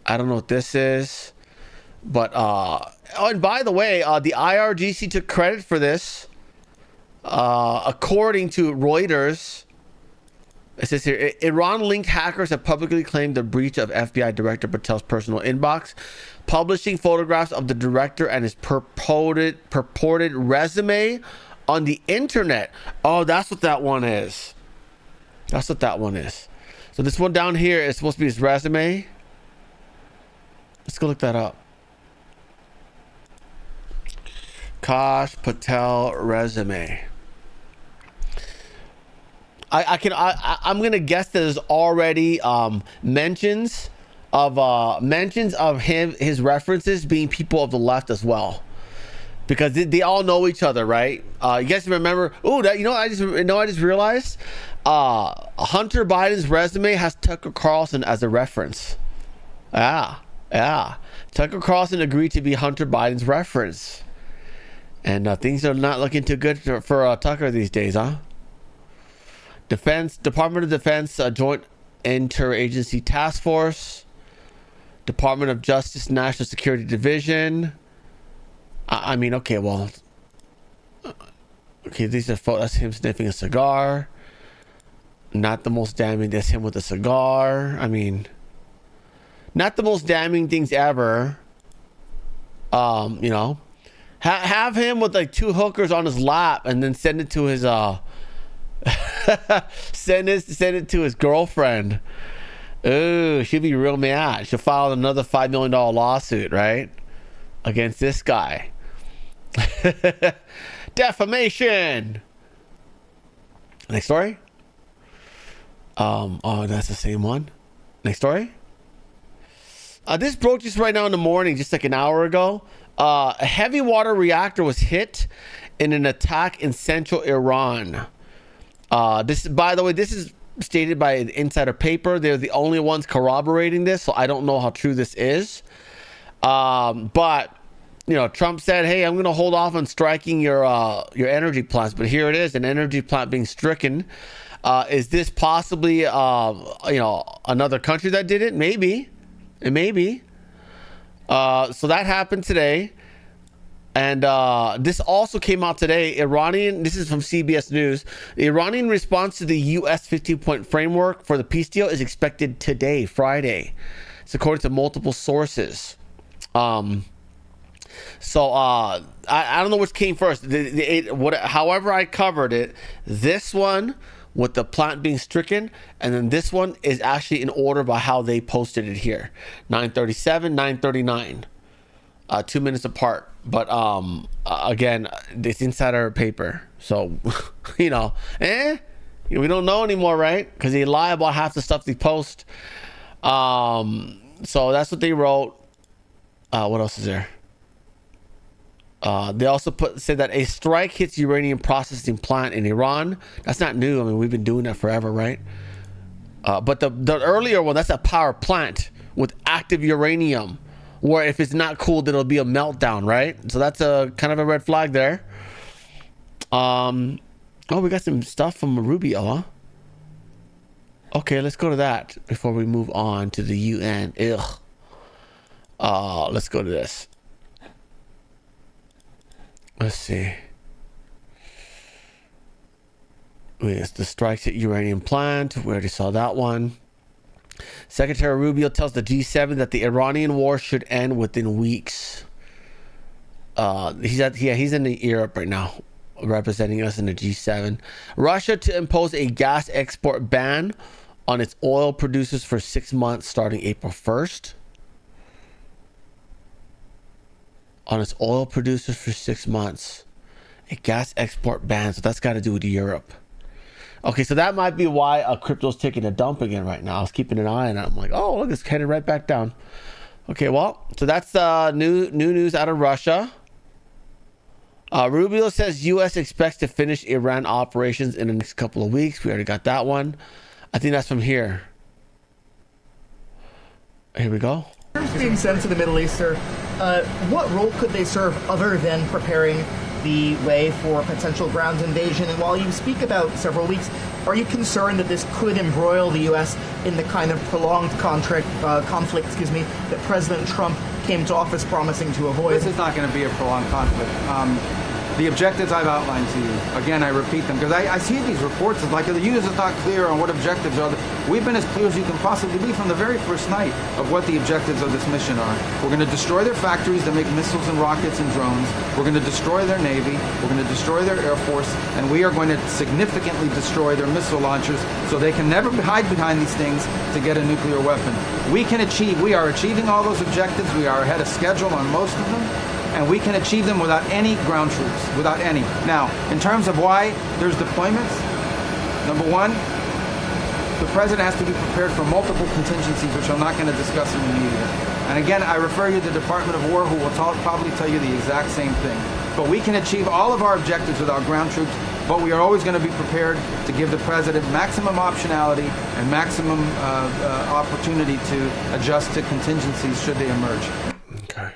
I don't know what this is. But, and by the way, the IRGC took credit for this. According to Reuters, it says here, Iran-linked hackers have publicly claimed the breach of FBI Director Patel's personal inbox, publishing photographs of the director and his purported resume on the internet. Oh, that's what that one is. That's what that one is. So this one down here is supposed to be his resume. Let's go look that up. Kash Patel resume. I'm gonna guess that there's already mentions of him, his references being people of the left as well, because they all know each other, right? You guys remember? Oh, I just realized Hunter Biden's resume has Tucker Carlson as a reference. Yeah. Tucker Carlson agreed to be Hunter Biden's reference, and things are not looking too good for Tucker these days, huh? Department of Defense Joint Interagency Task Force, Department of Justice National Security Division. I mean, okay, well, okay, these are that's him sniffing a cigar. Not the most damning. That's him with a cigar. I mean, not the most damning things ever. Have him with like 2 hookers on his lap, and then send it to his send it to his girlfriend. Ooh, she'd be real mad. She'll file another $5 million lawsuit, right, against this guy. Defamation. Next story. Oh, that's the same one. Next story. This broke just right now in the morning, just like an hour ago. A heavy water reactor was hit in an attack in central Iran. This, by the way, this is stated by an insider paper. They're the only ones corroborating this, so I don't know how true this is. But you know, Trump said, "Hey, I'm going to hold off on striking your energy plants." But here it is, an energy plant being stricken. Is this possibly you know, another country that did it? Maybe. It may be. So that happened today. And this also came out today. This is from CBS News. The Iranian response to the U.S. 15-point framework for the peace deal is expected today, Friday. It's according to multiple sources. I don't know which came first. However I covered it, this one with the plant being stricken, and then this one is actually in order by how they posted it here. 9:37, 9:39. 2 minutes apart. But again, it's insider paper. So, you know, we don't know anymore, right? Because they lie about half the stuff they post. So that's what they wrote. What else is there? They also said that a strike hits uranium processing plant in Iran. That's not new. I mean, we've been doing that forever, right? But the earlier one, that's a power plant with active uranium, where if it's not cooled, it'll be a meltdown, right? So that's a kind of a red flag there. Oh, we got some stuff from Rubio, huh? Okay, let's go to that before we move on to the UN. Ugh. Let's go to this. Let's see. It's the strikes at uranium plant. We already saw that one. Secretary Rubio tells the G7 that the Iranian war should end within weeks. He's in Europe right now, representing us in the G7. Russia to impose a gas export ban on its oil producers for 6 months starting April 1st. On its oil producers for 6 months. A gas export ban. So that's got to do with Europe. Okay, so that might be why crypto's taking a dump again right now. I was keeping an eye on it. I'm like, oh, look, it's headed right back down. Okay, well, so that's new news out of Russia. Rubio says U.S. expects to finish Iran operations in the next couple of weeks. We already got that one. I think that's from here. Here we go. Being sent to the Middle East, sir, what role could they serve other than preparing the way for potential ground invasion? And while you speak about several weeks, are you concerned that this could embroil the U.S. in the kind of prolonged conflict, that President Trump came to office promising to avoid? This is not going to be a prolonged conflict. The objectives I've outlined to you, again, I repeat them, because I see these reports, it's like the U.S. is not clear on what objectives are. We've been as clear as you can possibly be from the very first night of what the objectives of this mission are. We're going to destroy their factories that make missiles and rockets and drones. We're going to destroy their Navy. We're going to destroy their Air Force. And we are going to significantly destroy their missile launchers so they can never hide behind these things to get a nuclear weapon. We are achieving all those objectives. We are ahead of schedule on most of them. And we can achieve them without any ground troops, without any. Now, in terms of why there's deployments, number one, the president has to be prepared for multiple contingencies, which I'm not going to discuss in the media. And again, I refer you to the Department of War, who will probably tell you the exact same thing. But we can achieve all of our objectives without ground troops, but we are always going to be prepared to give the president maximum optionality and maximum opportunity to adjust to contingencies should they emerge. Okay.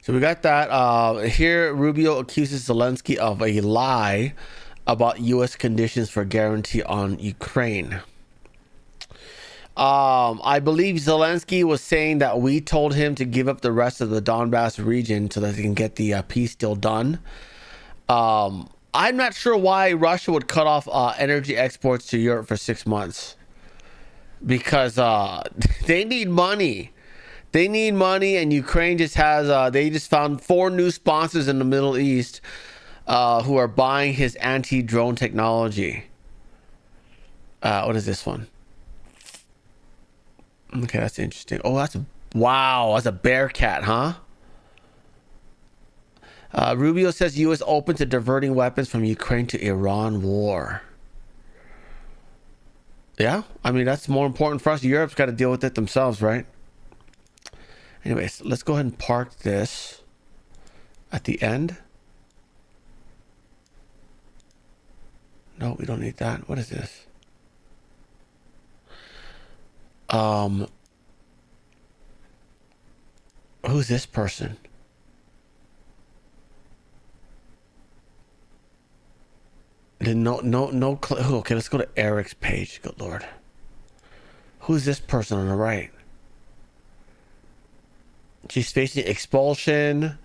So we got that. Here, Rubio accuses Zelensky of a lie about U.S. conditions for guarantee on Ukraine. I believe Zelensky was saying that we told him to give up the rest of the Donbass region so that they can get the peace deal done. I'm not sure why Russia would cut off energy exports to Europe for 6 months. Because they need money. They need money, and Ukraine just has, they just found 4 new sponsors in the Middle East who are buying his anti-drone technology. What is this one? Okay, that's interesting. Oh, that's a bear cat, huh? Rubio says U.S. open to diverting weapons from Ukraine to Iran war. Yeah, I mean, that's more important for us. Europe's got to deal with it themselves, right? Anyways, let's go ahead and park this at the end. No, we don't need that. What is this? Who's this person? Okay, let's go to Eric's page. Good Lord. Who's this person on the right? She's facing expulsion.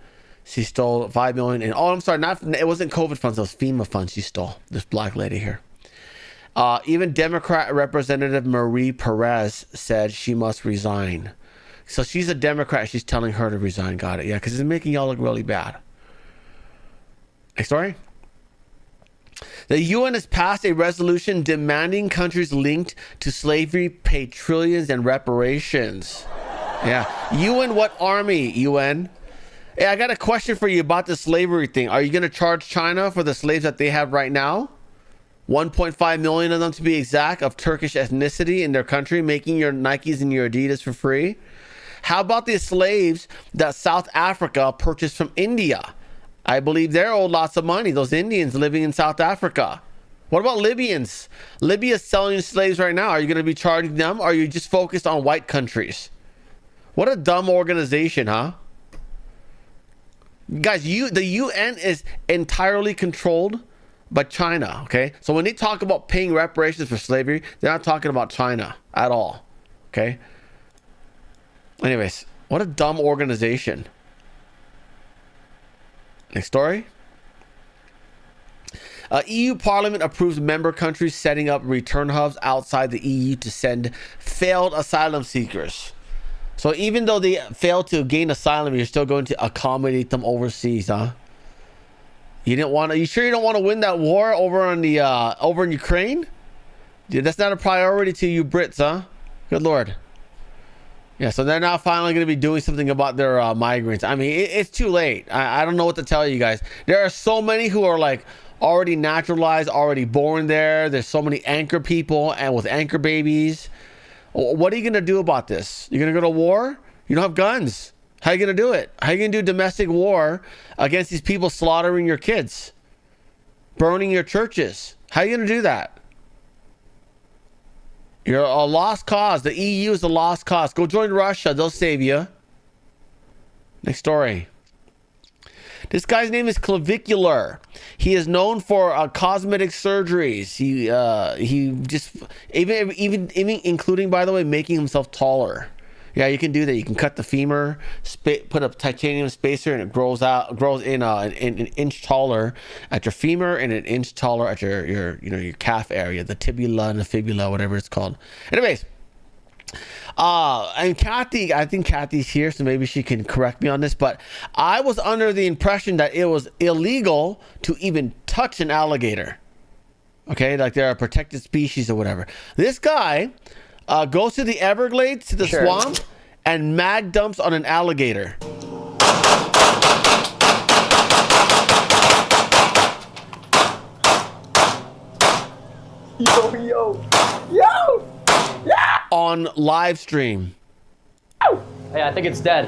She stole $5 million. And I'm sorry, it wasn't COVID funds. It was FEMA funds she stole. This black lady here. Even Democrat Representative Marie Perez said she must resign. So she's a Democrat. She's telling her to resign. Got it. Yeah, because it's making y'all look really bad. Next story. The UN has passed a resolution demanding countries linked to slavery pay trillions in reparations. Yeah. UN, what army, UN? Hey, I got a question for you about the slavery thing. Are you going to charge China for the slaves that they have right now? 1.5 million of them to be exact, of Turkish ethnicity in their country, making your Nikes and your Adidas for free. How about the slaves that South Africa purchased from India? I believe they're owed lots of money, those Indians living in South Africa. What about Libyans? Libya's selling slaves right now. Are you going to be charging them, or are you just focused on white countries? What a dumb organization, huh? Guys, the UN is entirely controlled by China, okay? So when they talk about paying reparations for slavery, they're not talking about China at all, okay? Anyways, what a dumb organization. Next story. EU Parliament approves member countries setting up return hubs outside the EU to send failed asylum seekers. So even though they failed to gain asylum, you're still going to accommodate them overseas, huh? You didn't want to. You sure you don't want to win that war over in Ukraine? Dude, that's not a priority to you Brits, huh? Good Lord. Yeah, so they're now finally going to be doing something about their migrants. I mean, it's too late. I don't know what to tell you guys. There are so many who are like already naturalized, already born there. There's so many anchor people and with anchor babies. What are you going to do about this? You're going to go to war? You don't have guns. How are you going to do it? How are you going to do domestic war against these people slaughtering your kids? Burning your churches? How are you going to do that? You're a lost cause. The EU is a lost cause. Go join Russia. They'll save you. Next story. This guy's name is Clavicular. He is known for cosmetic surgeries. He just even including, by the way, making himself taller. Yeah, you can do that. You can cut the femur, put a titanium spacer, and it grows in an inch taller at your femur and an inch taller at your calf area, the tibula and the fibula, whatever it's called. Anyways, and Kathy, I think Kathy's here, so maybe she can correct me on this, but I was under the impression that it was illegal to even touch an alligator. Okay, like they're a protected species or whatever. This guy goes to the Everglades, to the swamp, and mag dumps on an alligator. Yo! On live stream. Hey, I think it's dead.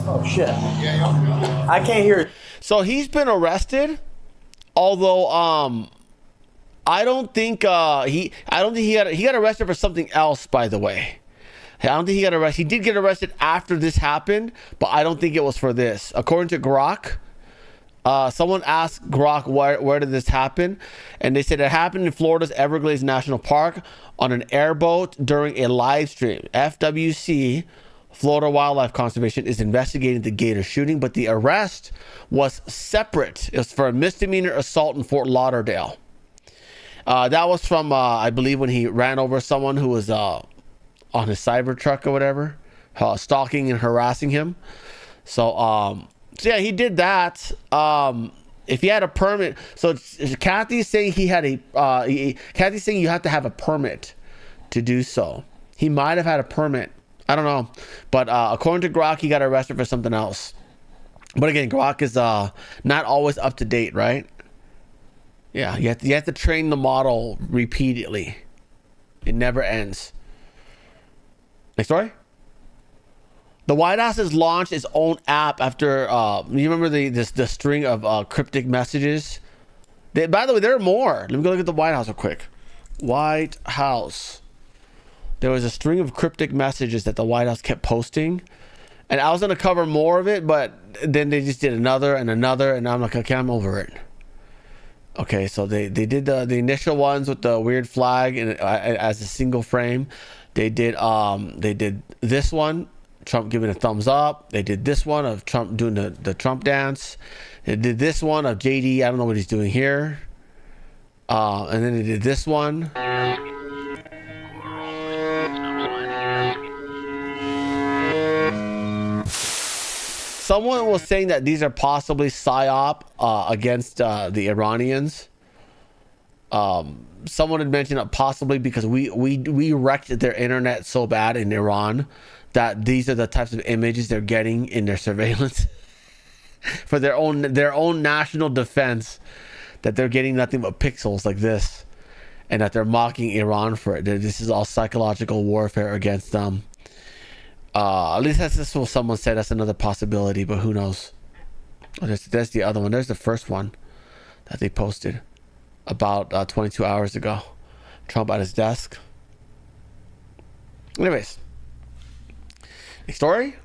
Oh shit! I can't hear it. So he's been arrested, although I don't think he got arrested for something else, by the way. I don't think he got arrested. He did get arrested after this happened, but I don't think it was for this. According to Grok, someone asked Grok where did this happen, and they said it happened in Florida's Everglades National Park on an airboat during a live stream. FWC, Florida Wildlife Conservation, is investigating the gator shooting, but the arrest was separate. It was for a misdemeanor assault in Fort Lauderdale. That was from, I believe, when he ran over someone who was on his Cybertruck or whatever, stalking and harassing him. So yeah, he did that. If he had a permit, so Kathy's saying Kathy's saying you have to have a permit to do so. He might have had a permit. I don't know, but according to Grok, he got arrested for something else. But again, Grok is not always up to date, right? Yeah, you have to train the model repeatedly. It never ends. Next story. The White House has launched its own app after you remember the string of cryptic messages. By the way, there are more. Let me go look at the White House real quick. White House. There was a string of cryptic messages that the White House kept posting, and I was gonna cover more of it, but then they just did another and another, and I'm like, okay, I'm over it. Okay, so they did the initial ones with the weird flag and as a single frame. They did this one, Trump giving a thumbs up. They did this one of Trump doing the Trump dance. They did this one of JD. I don't know what he's doing here. And then they did this one. Someone was saying that these are possibly PSYOP against the Iranians. Someone had mentioned it possibly because we wrecked their internet so bad in Iran that these are the types of images they're getting in their surveillance for their own national defense, that they're getting nothing but pixels like this, and that they're mocking Iran for it. This is all psychological warfare against them. At least that's what someone said. That's another possibility, but who knows? Oh, there's the other one. There's the first one that they posted about 22 hours ago. Trump at his desk. Anyways, next story.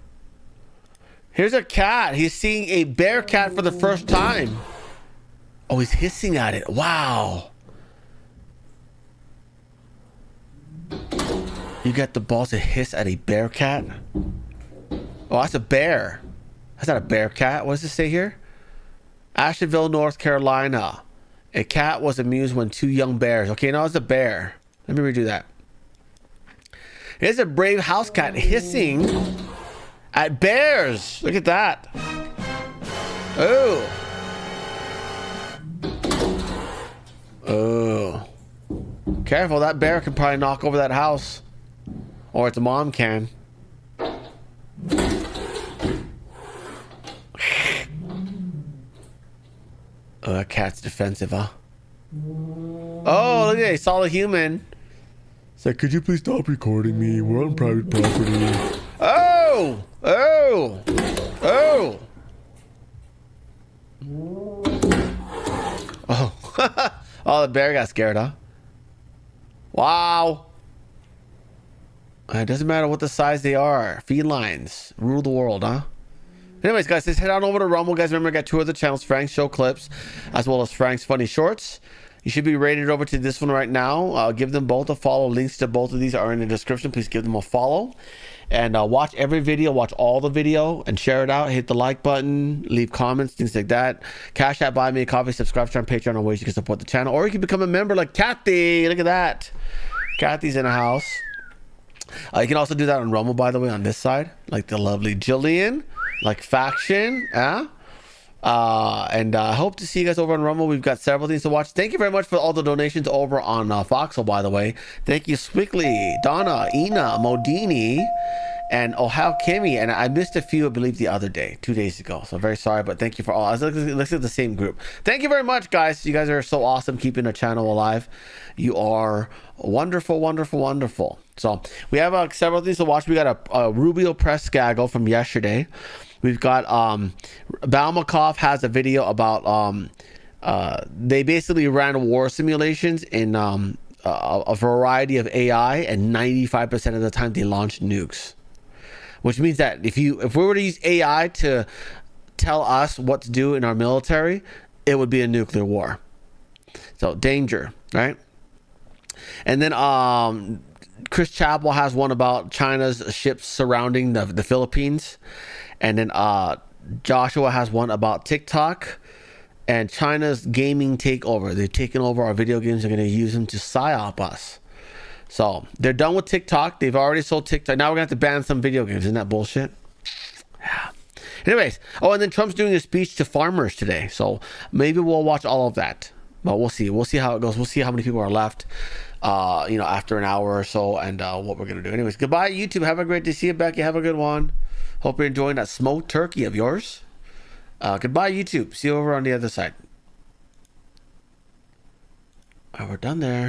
Here's a cat. He's seeing a bear cat for the first time. Oh, he's hissing at it. Wow. You got the balls to hiss at a bear cat? Oh, that's a bear. That's not a bear cat. What does it say here? Asheville, North Carolina. A cat was amused when two young bears. Okay, now it's a bear. Let me redo that. Here's a brave house cat hissing at bears. Look at that. Oh. Oh. Careful, that bear can probably knock over that house. Or its mom can. Oh, that cat's defensive, huh? Oh, look at it. He saw the human. It's like, could you please stop recording me? We're on private property. Oh! Oh! Oh! Oh. Oh, the bear got scared, huh? Wow. It doesn't matter what the size they are. Felines rule the world, huh? Anyways, guys, let's head on over to Rumble. Guys, remember, I got two other channels, Frank's Show Clips, as well as Frank's Funny Shorts. You should be rated over to this one right now. Give them both a follow. Links to both of these are in the description. Please give them a follow. And watch every video. Watch all the video and share it out. Hit the like button. Leave comments, things like that. Cash App, buy me a coffee, subscribe to our Patreon on ways you can support the channel. Or you can become a member like Kathy. Look at that. Kathy's in the house. You can also do that on Rumble, by the way, on this side, like the lovely Jillian, like Faction, and I hope to see you guys over on Rumble. We've got several things to watch. Thank you very much for all the donations over on Foxhole, by the way. Thank you, Squickly, Donna, Ina, Modini, and Ohio Kimmy, and I missed a few, I believe, the other day, 2 days ago. So very sorry, but thank you for all. I was looking at the same group. Thank you very much, guys. You guys are so awesome, keeping the channel alive. You are wonderful, wonderful, wonderful. So we have several things to watch. We got a Rubio press gaggle from yesterday. We've got Balmakov has a video about they basically ran war simulations in a variety of AI, and 95% of the time they launched nukes. Which means that if we were to use AI to tell us what to do in our military, it would be a nuclear war. So danger, right? And then Chris Chappell has one about China's ships surrounding the Philippines. And then Joshua has one about TikTok and China's gaming takeover. They're taking over our video games. They're going to use them to psyop us. So they're done with TikTok. They've already sold TikTok. Now we're going to have to ban some video games. Isn't that bullshit? Yeah. Anyways. Oh, and then Trump's doing a speech to farmers today. So maybe we'll watch all of that. But we'll see. We'll see how it goes. We'll see how many people are left, after an hour or so, and what we're going to do. Anyways, goodbye, YouTube. Have a great day. See you, Becky. Have a good one. Hope you're enjoying that smoked turkey of yours. Goodbye, YouTube. See you over on the other side. All right, we're done there.